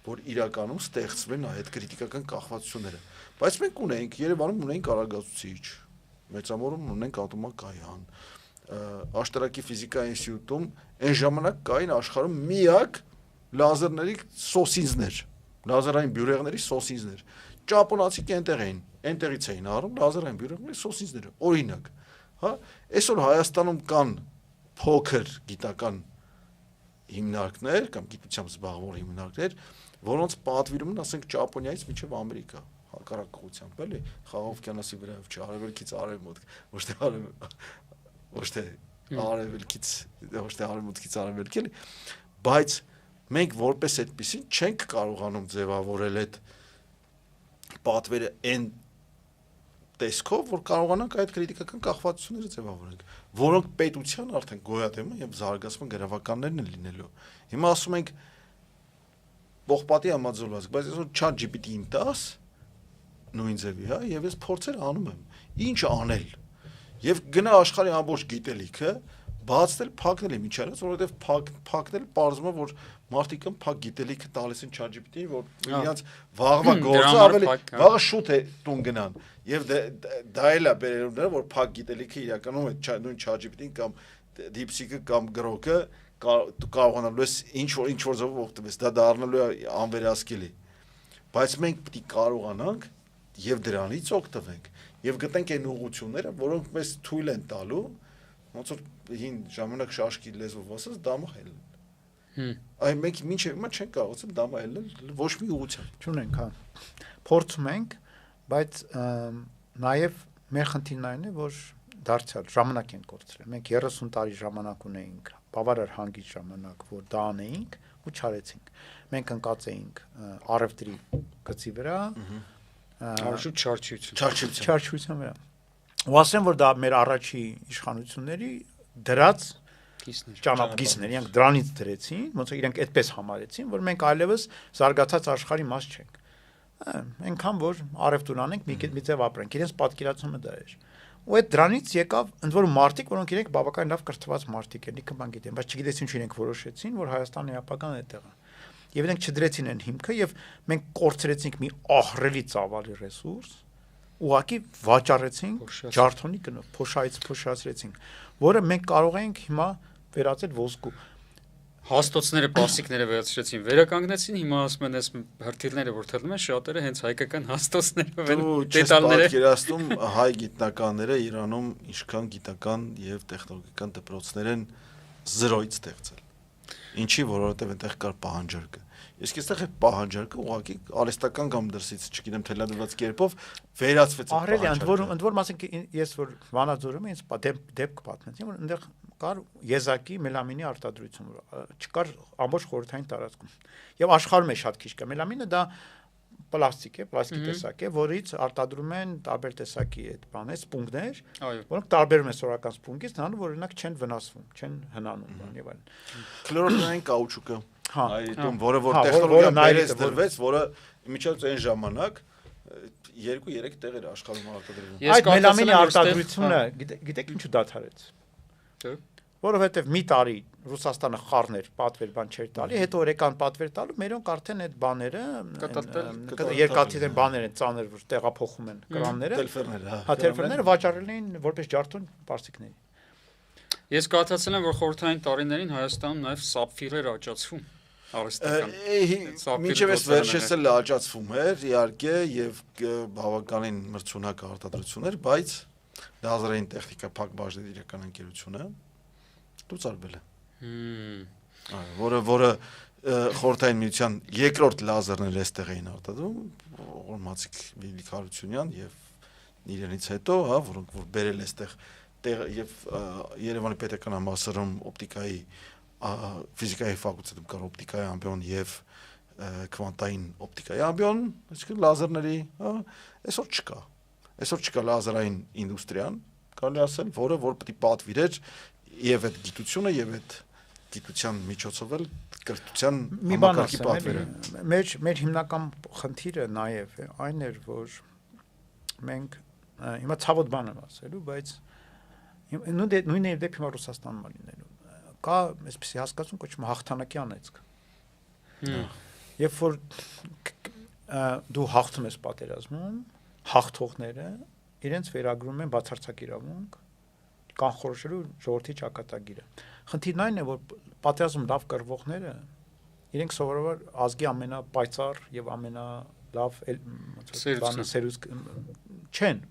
որ իրականում ստեղծվեն այդ քրիտիկական կախվածությունները բայց մենք ունենք Երևանում ունենք արագացուցիչ մեծամորում ունենք ատոմակայան Աշտարակի ֆիզիկայի ինստիտուտում այն ժամանակ կային աշխարհում միակ լազերների սոսինզներ, լազերային բյուրեղների սոսինզներ։ Ճապոնացիք այնտեղից էին առնում լազերային բյուրեղների սոսինզները, օրինակ, հա, այսօր Հայաստանում կան փոքր գիտական հիմնարկներ կամ գիտությամբ զբաղվող հիմնարկներ, որոնց պատվիրում են, ասենք, Ճապոնիայից մինչև Ամերիկա, հակառակ ուղղությամբ, էլի, Խաղաղ օվկիանոսի վրայով չի, արևելքից արևմուտք, ոչ թե արևելքից, ոչ թե արևմուտքից արևելք էլի, բայց մենք որպես այդպեսին չենք կարողանում ձևավորել այդ պատվերը այն տեսքով, որ կարողանանք այդ քրիտիկական կախվածությունները ձևավորենք, որոնք պետության արդեն գոյատևում են եւ զարգացման գրավականներն են լինելու։ Հիմա ասում ենք ողբատի համաձուլված, բայց այսօր ChatGPT-ին տաս նույն ձևի, հա, եւ ես փորձեր անում եմ։ Ինչ անել։ Եվ գնա աշխարհի ամբողջ գիտելիքը բացնել, փակնել եմ ինչարած, որովհետև փակնել պարզվում է, որ մարդիկ են փակ գիտելիքը տալիս են ChatGPT-ին, որ իրենց վաղվա գործը ավելի վաղը շուտ է տուն գնան։ Եվ դա էլ է բերելուները, որ փակ գիտելիքը իրականում է նույն ChatGPT-ին կամ DeepSeek-ը կամ Grok-ը կարողանալու ես ինչ որ ձևով օգտվես, դա դառնալու է անվերահսկելի։ Բայց մենք պետք է կարողանանք եւ դրանից օգտվենք եւ գտնենք այն ուղղությունները, որոնք մեզ թույլ են տալու, ոնց որ հին ժամանակ շաշկի լեզվով ասած դամահել։ Այ մենք մինչև հիմա չենք կարողացել դամահել ոչ մի ուղղությամբ։ Չունենք, հա։ Փորձում ենք, բայց նաեւ մեր խնդիրն այն է, որ դարձյալ ժամանակ են կորցրել։ Մենք 30 տարի ժամանակ ունեինք, բավարար հանգիստ ժամանակ, որ դա անեինք ու չարեցինք։ Մենք ընկած էինք առևտրի գծի վրա, Արժույթ չարչություն վրա։ Ու ասեմ, որ դա մեր առաջի իշխանությունների դրած ճանապարհներ, իրենք դրանից դրեցին, ոնց որ իրենք այդպես համարեցին, որ մենք այլևս զարգացած աշխարհի մաս չենք։ Այնքան որ առևտուր անենք, մի ձև ապրենք, իրենց պատկերացումը դա էր։ Ու այդ դրանից եկավ ընդ որում մարդիկ, որոնք իրենք բավական լավ կրթված մարդիկ են, ինքը բան գիտեն, բայց չգիտես ինչ իրենք որոշեցին, որ Հայաստանի ապագան այդտեղ է։ Եվ իրենք չդրեցին այն հիմքը եւ մենք կորցրեցինք մի ահռելի ծավալի ռեսուրս, ուղղակի վաճառեցինք ջարդոնի գնով, փոշացրեցինք, որը մենք կարող ենք հիմա վերածել ոսկու։ Հաստոցները, պասիկները վերացրեցին, վերականգնեցին, հիմա ասում են, այս հրթիռները, որ թռնում են, շատերը հենց հայկական հաստոցներով են, դետալները։ Պատկերացնում հայ գիտնականները Իրանում ինչքան գիտական եւ տեխնոլոգիական դպրոցներ են զրոյից ստեղծել։ Ինչի, որովհետեւ այնտեղ կար պահանջարկը։ Իսկ այստեղ այդ պահանջարկը ուղղակի արհեստական կամ դրսից, չգիտեմ, թելադրված կերպով վերացվեց։ Ահռելի, ընդ որում ասենք ես որ Վանաձորում ինձ դեպք պատմեցին, որ այնտեղ կար եզակի մելամինի արտադրություն, չկար ամբողջ խորհրդային տարածքում։ Եվ աշխարհում է շատ քիչ կա։ Մելամինը դա պլաստիկ է, պլաստիկի տեսակ է, որից արտադրում են տարբեր տեսակի այդ բաներ, սպունգներ, որոնք տարբերում են սովորական սպունգից, նրանով որ օրինակ չեն վնասվում, չեն հնանում, բան եւ այլն։ Քլորոֆիլային կաուչուկը, այդում, որը որ որը տեխնոլոգիան ներես դրվեց, որը միջոց այն ժամանակ 2-3 տեղեր աշխարհում արտադրվում։ Այդ մելամինի արտադրությունը, գիտեք ինչու դադարեց։ Որովհետև մի տարի Ռուսաստանը խառներ պատվեր բան չէր տալի, հետո օրեկան պատվեր տալու, մերոնք արդեն այդ բաները երկաթիթեն բաներ են ծանր, որ տեղափոխում են կրանները, թելֆերները վաճառել էին որպես ջարդոն պարսիկների։ Ես կարդացել եմ, որ խորհրդային տարիներին Հայաստանում նաև սապֆիր էր աճացվում։ Մինչև այս վերջերս էլ աճացվում էր, իհարկե, եւ բավականին մրցունակ արտադրություն էր, բայց լազերային տեխնիկա փակ բաժնի իրական ընկերությունը լուծարվել է։ Որը խորհրդային միության երկրորդ լազերները այստեղ էին արտադրում, Օրմացիկ Վիլիկ Հարությունյան եւ իրենից հետո, հա, որոնք որ բերել այստեղ եւ Երևանի պետական համալսարանում օպտիկայի ֆիզիկայի ֆակուլտետում կար օպտիկայի ամբիոն եւ քվանտային օպտիկայի ամբիոն, այսինքն լազերների, հա, այսօր չկա լազերային ինդուստրիան, կարելի ասել, որը որ պետք է պատվիրեր եւ այդ գիտությունը եւ այդ գիտության միջոցով էլ կրթության համակարգի պատվերը։ Մեր հիմնական խնդիրը նաեւ այն էր, որ մենք հիմա ցավոտ բան եմ ասելու, բայց նույնն է դեպի Ռուսաստանում լինելու։ Կա այսպեսի հասկացություն կոչվում հաղթանակի անեծք։ Երբ որ դու հաղթում ես պատերազմում, հաղթողները իրենց վերագրում են բացարձակ իրավունք կանխորոշելու ժողովրդի ճակատագիրը։ Խնդիրն այն է, որ պատերազմում լավ կռվողները իրենք սովորաբար ազգի ամենապայծառ եւ ամենալավ սերուս չեն։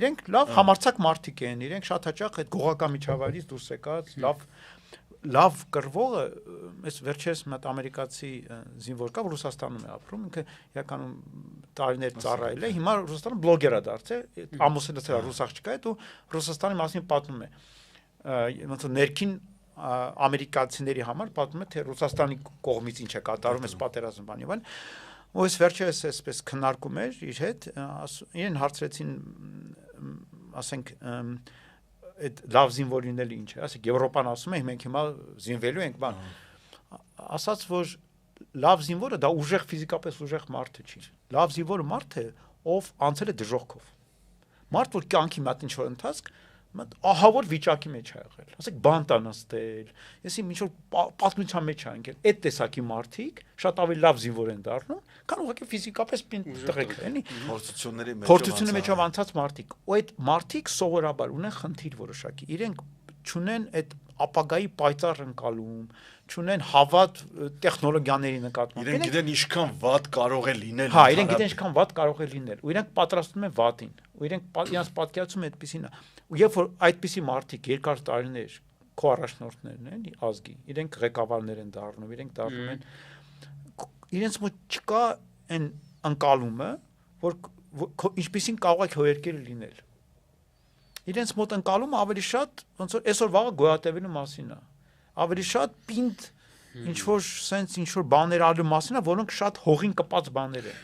Իրենք լավ համարցակ մարդիկ են, իրենք շատ հաճախ այդ գողական միջավայրից դուրս եկած լավ կռվողը, այս վերջերս մի հատ ամերիկացի զինվոր կա, որ Ռուսաստանում է ապրում, ինքը իրականում տարիներ ծառայել է, հիմա Ռուսաստանում բլոգեր է դարձել, ամուսինը դարձել ռուս աղջկա է, ու Ռուսաստանի մասին պատմում է։ Ոնց որ ներքին ամերիկացիների համար պատմում է, թե Ռուսաստանի կողմից ինչ է կատարում այս պատերազմը բան եւ այլն։ Ու այս վերջերս այսպես քննարկում էր իր հետ, իրեն հարցրեցին, ասենք այդ լավ զինվոր լինելը ինչ է, ասեք Եվրոպան ասում է մենք հիմա զինվելու ենք բան, ասաց որ լավ զինվորը դա ուժեղ ֆիզիկապես ուժեղ մարդ չի, լավ զինվորը մարդ է, ով անցել է դժոխքով, մարդ որ կյանքի մոտ ինչ որ ընթացք ահավոր վիճակի մեջ է եղել, ասեք բանտան նստել, եսի ինչ որ պատմության մեջ է ընկել, այդ տեսակի մարդիկ շատ ավելի լավ զինվոր են դառնում, քան ուղղակի ֆիզիկապես տղեկ էլի, փորձությունների մեջով անցած մարդիկ, ու այդ մարդիկ սովորաբար ունեն խնդիր որոշակի, իրենք չունեն այդ ապագայի պայծառ ընկալում, չունեն հավատ տեխնոլոգիաների նկատմամբ։ Իրենք գիտեն ինչքան վատ կարող է լինել։ Հա, իրենք գիտեն ինչքան վատ կարող է լինել, ու իրենք պատրաստվում են վատին, ու իրենք իրենց պատկերացում այդպեսին է։ Ու երբ որ այդպիսի մարդիկ երկար տարիներ քո առաջնորդներն են ազգի, իրենք ղեկավարներ են դառնում, իրենք դառնում են իրենց մոտ չկա այն ընկալումը, որ ինչպեսին կարող է քո երկիրը լինել։ Իրենց մոտ ընկալումը ավելի շատ ոնց որ այսօր վաղը գոյատևելու մասին է, ավելի շատ պինդ ինչ որ sense ինչ որ բաներ արելու մասին է, որոնք շատ հողին կպած բաներ են։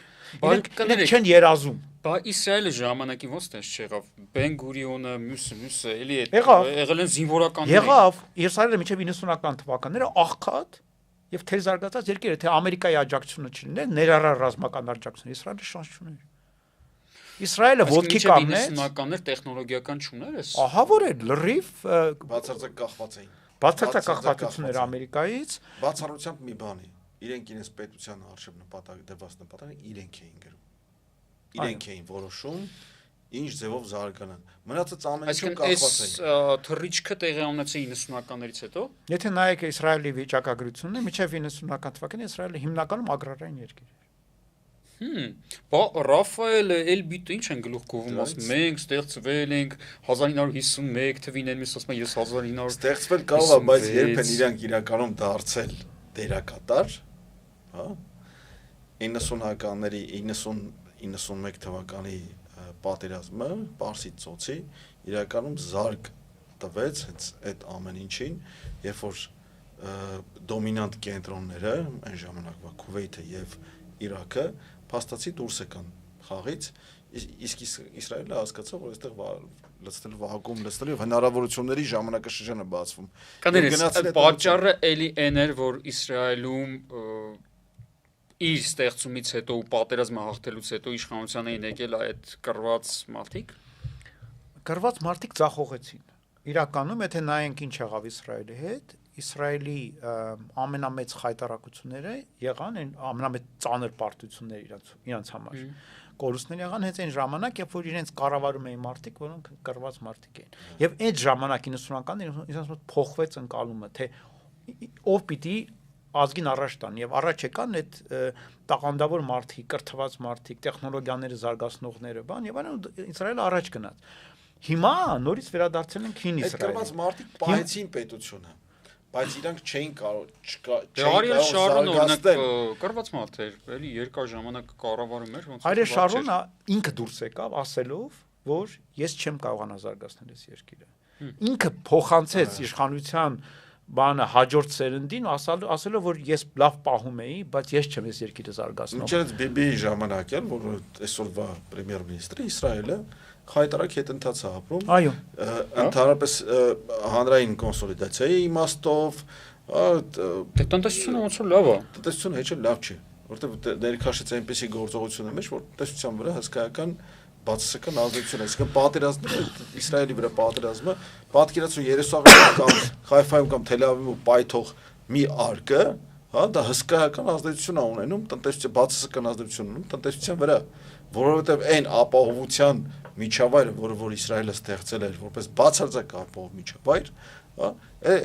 Իրենք չեն երազում։ Բա Իսրայելը ժամանակին ոնց տես չեղավ։ Բեն-Գուրիոնը, մյուսը էլի եղել են զինվորականներ։ Եղավ, Իսրայելը մինչև 90-ական թվականները աղքատ եւ թեր զարգացած երկիր է, թե Ամերիկայի աջակցությունը չլիներ, ներառյալ ռազմական աջակցությունը Իսրայելը շանս չուներ։ Իսրայելը ոտքի կանգնեց։ 90-ականներ տեխնոլոգիական չուներ էս։ Ահա որ է լրիվ բացարձակ կախված էին։ Բացարձակ կախվածություններ Ամերիկայից, բացառությամբ մի բանի, իրենք իրենց պետության արժեվ նպատակ դրված նպատակը իրենք էին գրում։ Իրենք էին որոշում ինչ ձևով զարգանան։ Մնացած ամեն ինչը կախված էին։ Այս թռիչքը տեղի ունեցել 90-ականներից հետո։ Եթե նայեք Իսրայելի վիճակագրությունը, մինչև 90-ական թվականին Իսրայելը հիմնականում ագրարային երկիր էր։ Բա Ռաֆայելը Էլբիտը ինչ են գլուխ գովում, ասում մենք ստեղծվել ենք 1951 թվին, են ասում ես 1900 ստեղծվել կարող է, բայց երբ են իրանք իրականում դարձել դերակատար, հա 90-ականների 90-91 թվականի պատերազմը Պարսից ծոցի իրականում զարգ տվեց հենց այդ ամեն ինչին, երբ որ դոմինանտ կենտրոնները այն ժամանակվա Քուվեյթը եւ Իրաքը փաստացի դուրս եկան խաղից, իսկ Իսրայելը հասկացավ, որ այստեղ լցնել վագում լցնել եւ հնարավորությունների ժամանակաշրջանը բացվում։ Կներես, պատճառը էլի այն էր, որ Իսրայելում իր ստեղծումից հետո ու պատերազմը հաղթելուց հետո իշխանության էին եկել այդ կռված մարդիկ։ Կռված մարդիկ ցախողեցին։ Իրականում, եթե նայենք ինչ եղավ Իսրայելի հետ, Իսրայելի ամենամեծ խայտարակությունները եղան այն ամենամեծ ծանր պարտությունները իրենց համար։ Կորուստներ եղան հենց այն ժամանակ, երբ որ իրենց կառավարում էին մարդիկ, որոնք կռված մարդիկ էին։ Եվ այդ ժամանակ 90-ականներին իրենց մոտ փոխվեց ընկալումը, թե ով պիտի ազգին առաջ տան եւ առաջ եկան այդ տաղանդավոր մարդիկ, կրթված մարդիկ, տեխնոլոգիաները զարգացնողները, բան եւ այլն Իսրայելը առաջ գնաց։ Հիմա նորից վերադարձել ենք հին Այդ կրված Իսրայելը։ մարդիկ պահեցին պետությունը, բայց իրանք չէին կարող Արիել Շարոն օրինակ կրված մարդ էր, էլի երկար ժամանակ կառավարում էր, ոնց Արիել Շարոնը ինքը դուրս եկավ ասելով, որ ես չեմ կարողանա զարգացնել այս երկիրը։ Ինքը փոխանցեց իշխանության բանը հաջորդ սերնդին ասելով որ ես լավ պահում էի, բայց ես չեմ այս երկիրը զարգացնում։ Ինչերից BB-ի ժամանակ էլ, որ այսօրվա պրեմիեր-մինիստրի Իսրայելը խայտարակ հետընթաց է ապրում։ Այո։ Ընդհանրապես հանրային կոնսոլիդացիայի իմաստով, Դե տնտեսությունը ոնց որ լավ է։ տնտեսությունը հեչ լավ չի, որովհետև ներքաշից այնպեսի գործողություն է մեջ, որ տնտեսության վրա հսկայական բացասական ազդեցություն է, այսինքն պատերազմը Իսրայելի վրա պատերազմը պատկերացրու Երուսաղեմում կամ Հայֆայում կամ Թել Ավիվում պայթող մի արկը, հա, դա հսկայական ազդեցություն է ունենում տնտեսության բացասական ազդեցություն ունում տնտեսության վրա, որովհետև այն ապահովության միջավայրը, որ Իսրայելը ստեղծել էր որպես բացարձակ ապահով միջավայր, հա,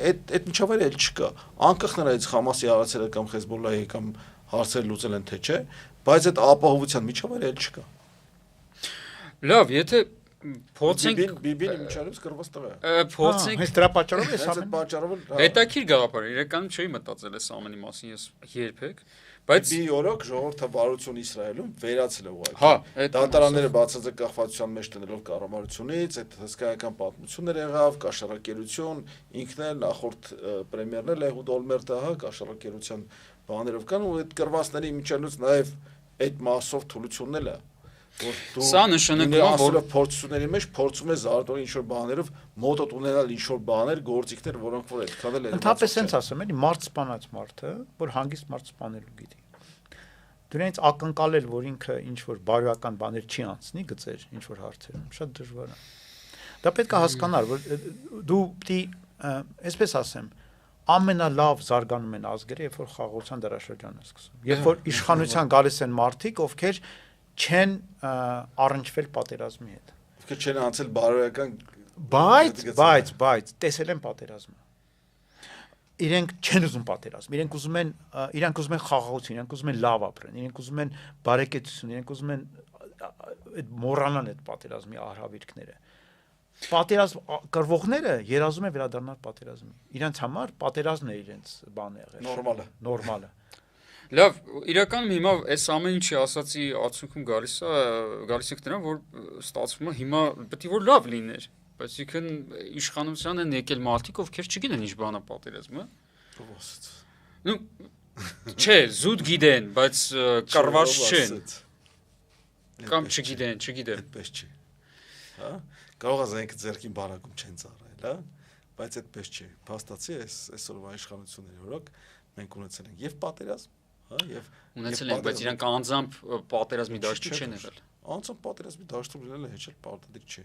այդ միջավայրը էլ չկա, անկախ նրանից Խամասի արածելը կամ Հեզբոլլահի կամ հարցերը լուծել են թե չէ, բայց այդ ապահովության միջավայրը էլ չկա։ Լավ, եթե փորձենք բիբին միջանից կրված տղա է։ Փորձենք Հենց դրա պատճառով է Հենց այդ պատճառով հետաքրիր գաղափար, իրականում չէի մտածել այս ամենի մասին ես երբեք, բայց Բի օրոք ժողովրդավարություն Իսրայելում վերացել է ուղղակի։ Հա, այդ Դատարանները բացարձակ կախվածության մեջ տնելով կառավարությունից, այդ հսկայական պատմություններ եղավ, կաշառակերություն, ինքն էլ նախորդ պրեմիերն էլ Էհուդ Օլմերտը, հա, կաշառակերության բաներով կան ու այդ կրվածների միջանից նաև այդ մասով թուլությունն է։ Սա նշանակում է, որ փորձությունների մեջ փորձում է զարգացնել ինչ-որ բաներով մոտոտ ունենալ ինչ-որ բաներ, գործիքներ, որոնք որ այդքան էլ Ընդհանրապես sense ասեմ, էլի մարդ սպանած մարդը, որ հանգիստ մարդ սպանելու գիտի։ Դրանից ակնկալել, որ ինքը ինչ-որ բարոյական բաներ չի անցնի, գծեր ինչ-որ հարցերում, շատ դժվար է։ Դա պետք է հասկանալ, որ դու պիտի, այսպես ասեմ, ամենալավ զարգանում են ազգերը, երբ որ խաղաղության դարաշրջանն է սկսում։ Երբ որ իշխանության գալիս են մարդիկ, ովքեր չեն առնչվել պատերազմի հետ։ Ովքեր չեն անցել բարոյական բայց տեսել են պատերազմը։ Իրենք չեն ուզում պատերազմ, իրենք ուզում են խաղաղություն, իրենք ուզում են լավ ապրեն, իրենք ուզում են բարեկեցություն, իրենք ուզում են այդ մոռանան այդ պատերազմի արհավիրքները։ Պատերազմ կրվողները երազում են վերադառնալ պատերազմի։ Իրենց համար պատերազմն է իրենց բանը եղել։ Նորմալը։ Լավ, իրականում հիմա այս ամեն ինչի ասացի արդյունքում գալիս ենք նրան, որ ստացվում է հիմա պետք է որ լավ լիներ, բայց իքն իշխանության են եկել մարդիկ, ովքեր չգիտեն ինչ բան է պատերազմը։ Ну, չէ, զուտ գիտեն, բայց կռված չեն։ Կամ չգիտեն։ Այդպես չի։ Հա, կարող է զենք ձերքին բանակում չեն ծառայել, հա, բայց այդպես չի։ Փաստացի այսօրվա իշխանությունների օրոք մենք ունեցել ենք եւ պատերազմ Եվ ունեցել են, բայց իրանք անձամբ պատերազմի դաշտում չեն եղել։ Անձամբ պատերազմի դաշտում լինելը հեչ էլ պարտադիր չի։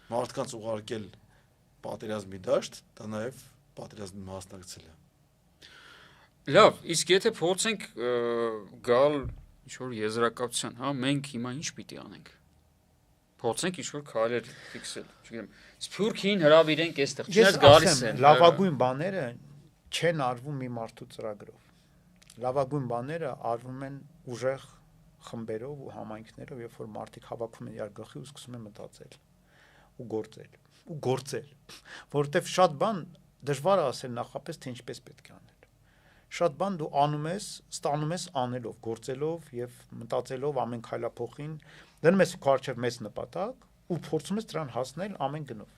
Մարդկանց ուղարկել պատերազմի դաշտ, դա նաև պատերազմի մասնակցել է։ Լավ, իսկ եթե փորձենք գալ ինչ-որ եզրակացության, հա, մենք հիմա ինչ պիտի անենք։ Փորձենք ինչ-որ քայլեր ֆիքսել, չգիտեմ, Սփյուռքին հրավիրենք այստեղ, չնայած գալիս են։ Լավագույն բաները չեն արվում մի մարդու ծրագրով։ Լավագույն բաները արվում են ուժեղ խմբերով ու համայնքներով, երբ որ մարդիկ հավաքվում են իրար գլխի ու սկսում են մտածել ու գործել, որովհետև շատ բան դժվար է ասել նախապես թե ինչպես պետք է անել։ Շատ բան դու անում ես, ստանում ես անելով, գործելով եւ մտածելով ամեն քայլափոխին, դնում ես քո առջև մեծ նպատակ ու փորձում ես դրան հասնել ամեն գնով։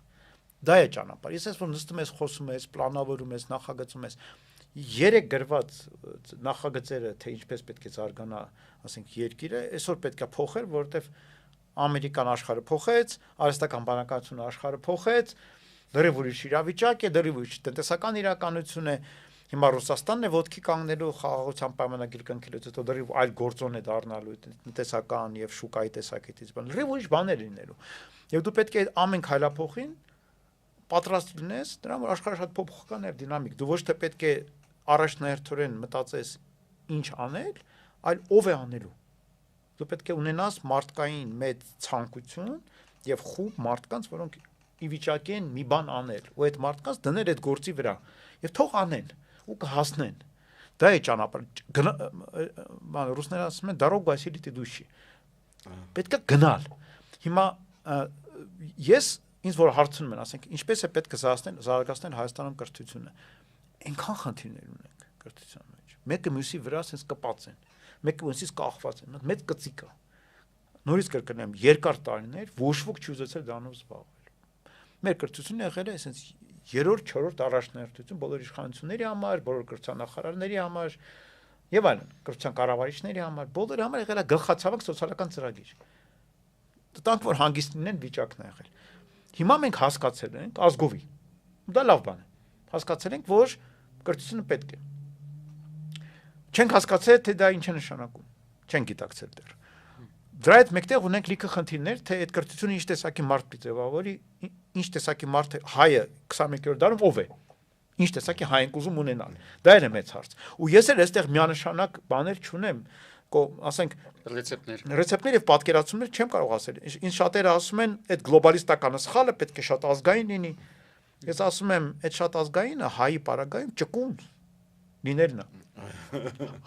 Դա է ճանապարհը։ Ես ասես որ նստում ես, խոսում ես, պլանավորում ես, նախագծում ես 3 գրված նախագծերը թե ինչպես պետք է զարգանա, ասենք երկիրը, այսօր պետք է փոխել, որովհետև ամերիկան աշխարհը փոխեց, արհեստական բանակցությունը աշխարհը փոխեց, դեռևս ուրիշ իրավիճակ է, դեռևս ուրիշ տնտեսական իրականություն է։ Հիմա Ռուսաստանն է ոտքի կանգնելու խաղաղության պայմանագիր կնքելուց հետո դեռևս այլ գործոն է դառնալու տնտեսական եւ շուկայի տեսակետից, բան, դեռևս ուրիշ բաներ լինելու։ Եվ դու պետք է ամեն քայլափոխին պատրաստ լինես, դրա որ աշխարհը շատ փոփոխական է, դինամիկ։ Դու ոչ թե պետք է առաջնահերթորեն մտածես ինչ անել, այլ ով է անելու։ Դու պետք է ունենաս մարդկային մեծ ցանկություն եւ խումբ մարդկանց, որոնք ի վիճակի են մի բան անել, ու այդ մարդկանց դնել այդ գործի վրա եւ թող անեն ու կհասնեն։ Դա է ճանապարհը։ Բան ռուսները ասում են «Дорога осилит идущий»։ Պետք է գնալ։ Հիմա ես ինձ որ հարցնում են, ասենք, ինչպես է պետք է զարգացնել Հայաստանում կրթությունը։ Այնքան խնդիրներ ունենք կրթության մեջ։ Մեկը մյուսի վրա sense կպած են։ Մեկը մյուսից կախված են։ Մեծ կծիկ է։ Նորից կրկնեմ, երկար տարիներ ոչ ոք չի ուզեցել դրանով զբաղվել։ Մեր կրթությունը եղել է sense 3-րդ, 4-րդ առաջնահերթություն բոլոր իշխանությունների համար, բոլոր կրթության նախարարների համար եւ այլն, կրթության կառավարիչների համար, բոլորի համար եղել է գլխացավակ սոցիալական ծրագիր։ Տանք որ հանգիստ լինեն վիճակն է եղել։ Հիմա մենք հասկացել ենք ազգովի։ Դա լավ բան է։ Հասկացել ենք, որ կրթությունը պետք է։ Չենք հասկացել, թե դա ինչ է նշանակում։ Չենք գիտակցել դեռ։ Դրա հետ մեկտեղ ունենք լիքը խնդիրներ, թե այդ կրթությունը ինչ տեսակի մարդ պիտի ձևավորի, ինչ տեսակի մարդ հայը 21-րդ դարում ով է։ Ինչ տեսակի հայ ենք ուզում ունենալ։ Դա է մեծ հարց։ Ու ես էլ այստեղ միանշանակ բաներ չունեմ, ասենք ռեցեպտներ եւ պատկերացումներ չեմ կարող ասել։ Ինչ շատերը ասում են, այդ գլոբալիստականը սխալը պետք է շատ ազգային լինի։ Ես ասում եմ, այդ շատ ազգայինը հայի պարագայում ճկուն լինելն է։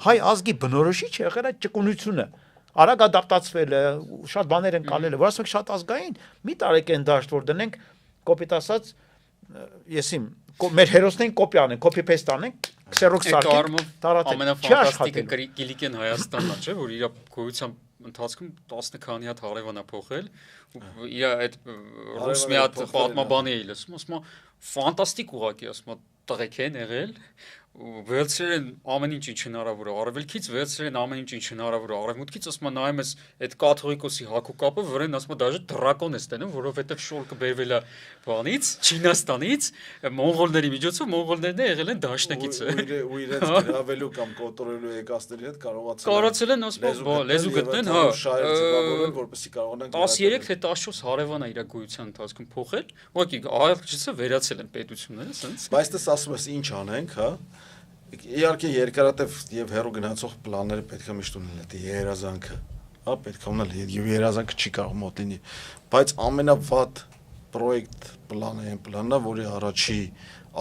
Հայ ազգի բնորոշիչ եղել է ճկունությունը։ Արագ ադապտացվել է, շատ բաներ են կանել, որ ասենք շատ ազգային, մի տարեք են դաշտ, որ դնենք, կոպիտ ասած, եսիմ, մեր հերոսներին կոպի անենք, copy-paste անենք, քսերոքս սարքենք, տարածենք, ամենաֆանտաստիկը Կիլիկեն Հայաստանն է, չէ, որ իր գոյության ընթացքում 10 քանի հատ հարևան է փոխել, ու իր այդ ռուս մի հատ պատմաբանի է լսում, ասում է ֆանտաստիկ ուղղակի, ասում է տղեկ են եղել, վերցրել են ամեն ինչ հնարավոր է, արևելքից վերցրել են ամեն ինչ հնարավոր է, արևմուտքից ասում եմ նայում ես այդ կաթողիկոսի հակուկապը, որին ասում եմ դաժե դրակոն է ստենում, որովհետև շորկը բերվել է բանից, Չինաստանից, մոնղոլների միջոցով մոնղոլներն եղել են դաշնակիցը։ Ու իրենց գրավելու կամ կոտորելու եկածների հետ կարողացել են ասում լեզու գտնեն, հա, ձևավորել, որպեսզի կարողանան 13 թե 14 հարևան է իր գոյության ընթացքում փոխել, ուղղակի այլչիսը վերացել են պետությունները, ասենց։ Բայց դες ասում ես ինչ անենք, հա։ Իհարկե երկարատև եւ հեռու գնացող պլանները պետք է միշտ ունենալ, դա երազանքը, հա, պետք է ունենալ եւ երազանքը չի կարող մոտ լինի, բայց ամենավատ պրոյեկտ պլանը այն պլանն է, որի առաջի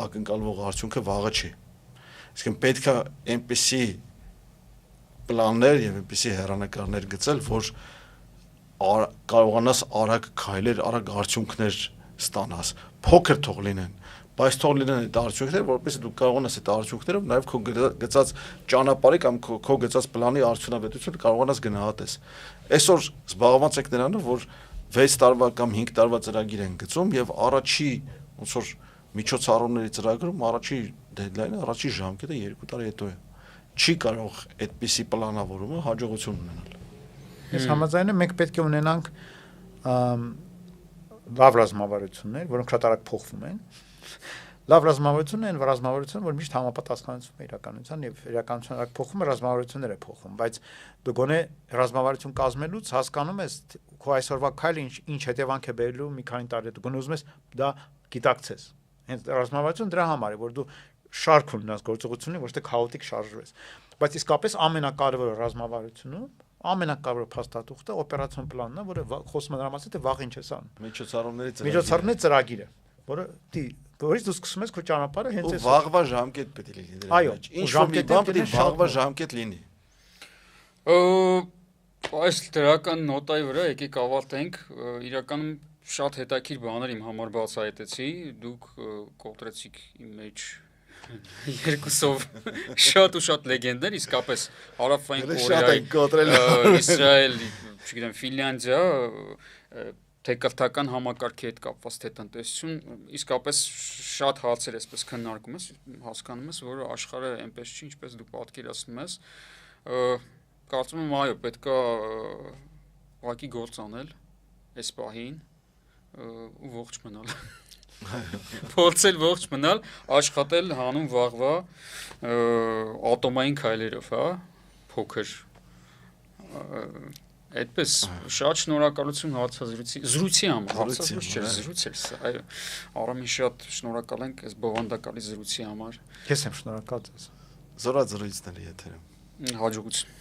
ակնկալվող արդյունքը վաղը չի։ Իսկ պետք է այնպիսի պլաններ եւ այնպիսի հեռանկարներ գծել, որ կարողանաս արագ քայլեր, արագ արդյունքներ ստանաս, փոքր թող լինեն, բայց թող լինեն այդ արդյունքները, որպեսզի դու կարողանաս այդ արդյունքներով նաև քո գծած ճանապարհի կամ քո գծած պլանի արդյունավետությունը կարողանաս գնահատես։ Այսօր զբաղված եք նրանով, որ 6 տարվա կամ 5 տարվա ծրագիր են գծում եւ առաջի ոնց որ միջոցառումների ծրագրում առաջի դեդլայնը, առաջի ժամկետը 2 տարի հետո է։ Չի կարող այդպիսի պլանավորումը հաջողություն ունենալ։ Ես համաձայն եմ, մենք պետք է ունենանք լավ ռազմավարություններ, որոնք շատ արագ փոխվում են։ Լավ ռազմավարությունն են, ռազմավարություն, որ միշտ համապատասխանեցում է իրականության եւ իրականության արագ փոխումը ռազմավարությունները փոխում, բայց դու գոնե ռազմավարություն կազմելուց հասկանում ես քո այսօրվա քայլը ինչ հետևանք է բերելու մի քանի տարի հետո։ Գոնե ուզում ես դա գիտակցես։ Հենց ռազմավարություն դրա համար է, որ դու շարք ունենաս գործողությունի, ոչ թե քաոտիկ շարժվես։ Բայց իսկապես ամենակարևորը ռազմավարությունում ամենակարևոր փաստաթուղթը օպերացիոն պլանն է, որը խոսում է նրա մասին, թե վաղ ինչ ես անում։ Միջոցառումների ծրագիրը, որը որից դու սկսում ես քո ճանապարհը հենց այս վաղվա ժամկետ պետք է լինի դրա մեջ։ Ինչ որ մի բան պետք է վաղվա ժամկետ լինի։ Այս դրական նոտայի վրա եկեք ավարտենք, իրականում շատ հետաքրքիր բաներ իմ համար բացահայտեցի, դուք կոտրեցիք իմ մեջ երկուսով շատ ու շատ լեգենդներ, իսկապես Հարավային Կորեա, Իսրայել, չգիտեմ, Ֆինլանդիա, թե կրթական համակարգի հետ կապված թե տնտեսություն, իսկապես շատ հարցեր այսպես քննարկում ես, հասկանում ես, որ աշխարհը այնպես չի, ինչպես դու պատկերացնում ես, կարծում եմ այո, պետք է ուղղակի գործ անել այս պահին ու ողջ մնալ։ Փորձել ողջ մնալ, աշխատել հանուն վաղվա ատոմային քայլերով, հա, փոքր այդպես շատ շնորհակալություն զրույցի համար, զրույց էր սա, այո, Արամին շատ շնորհակալ ենք այս բովանդակալի զրույցի համար։ Ես եմ շնորհակալ ձեզ։ Զորաձրույցների եթերում։ Հաջողություն։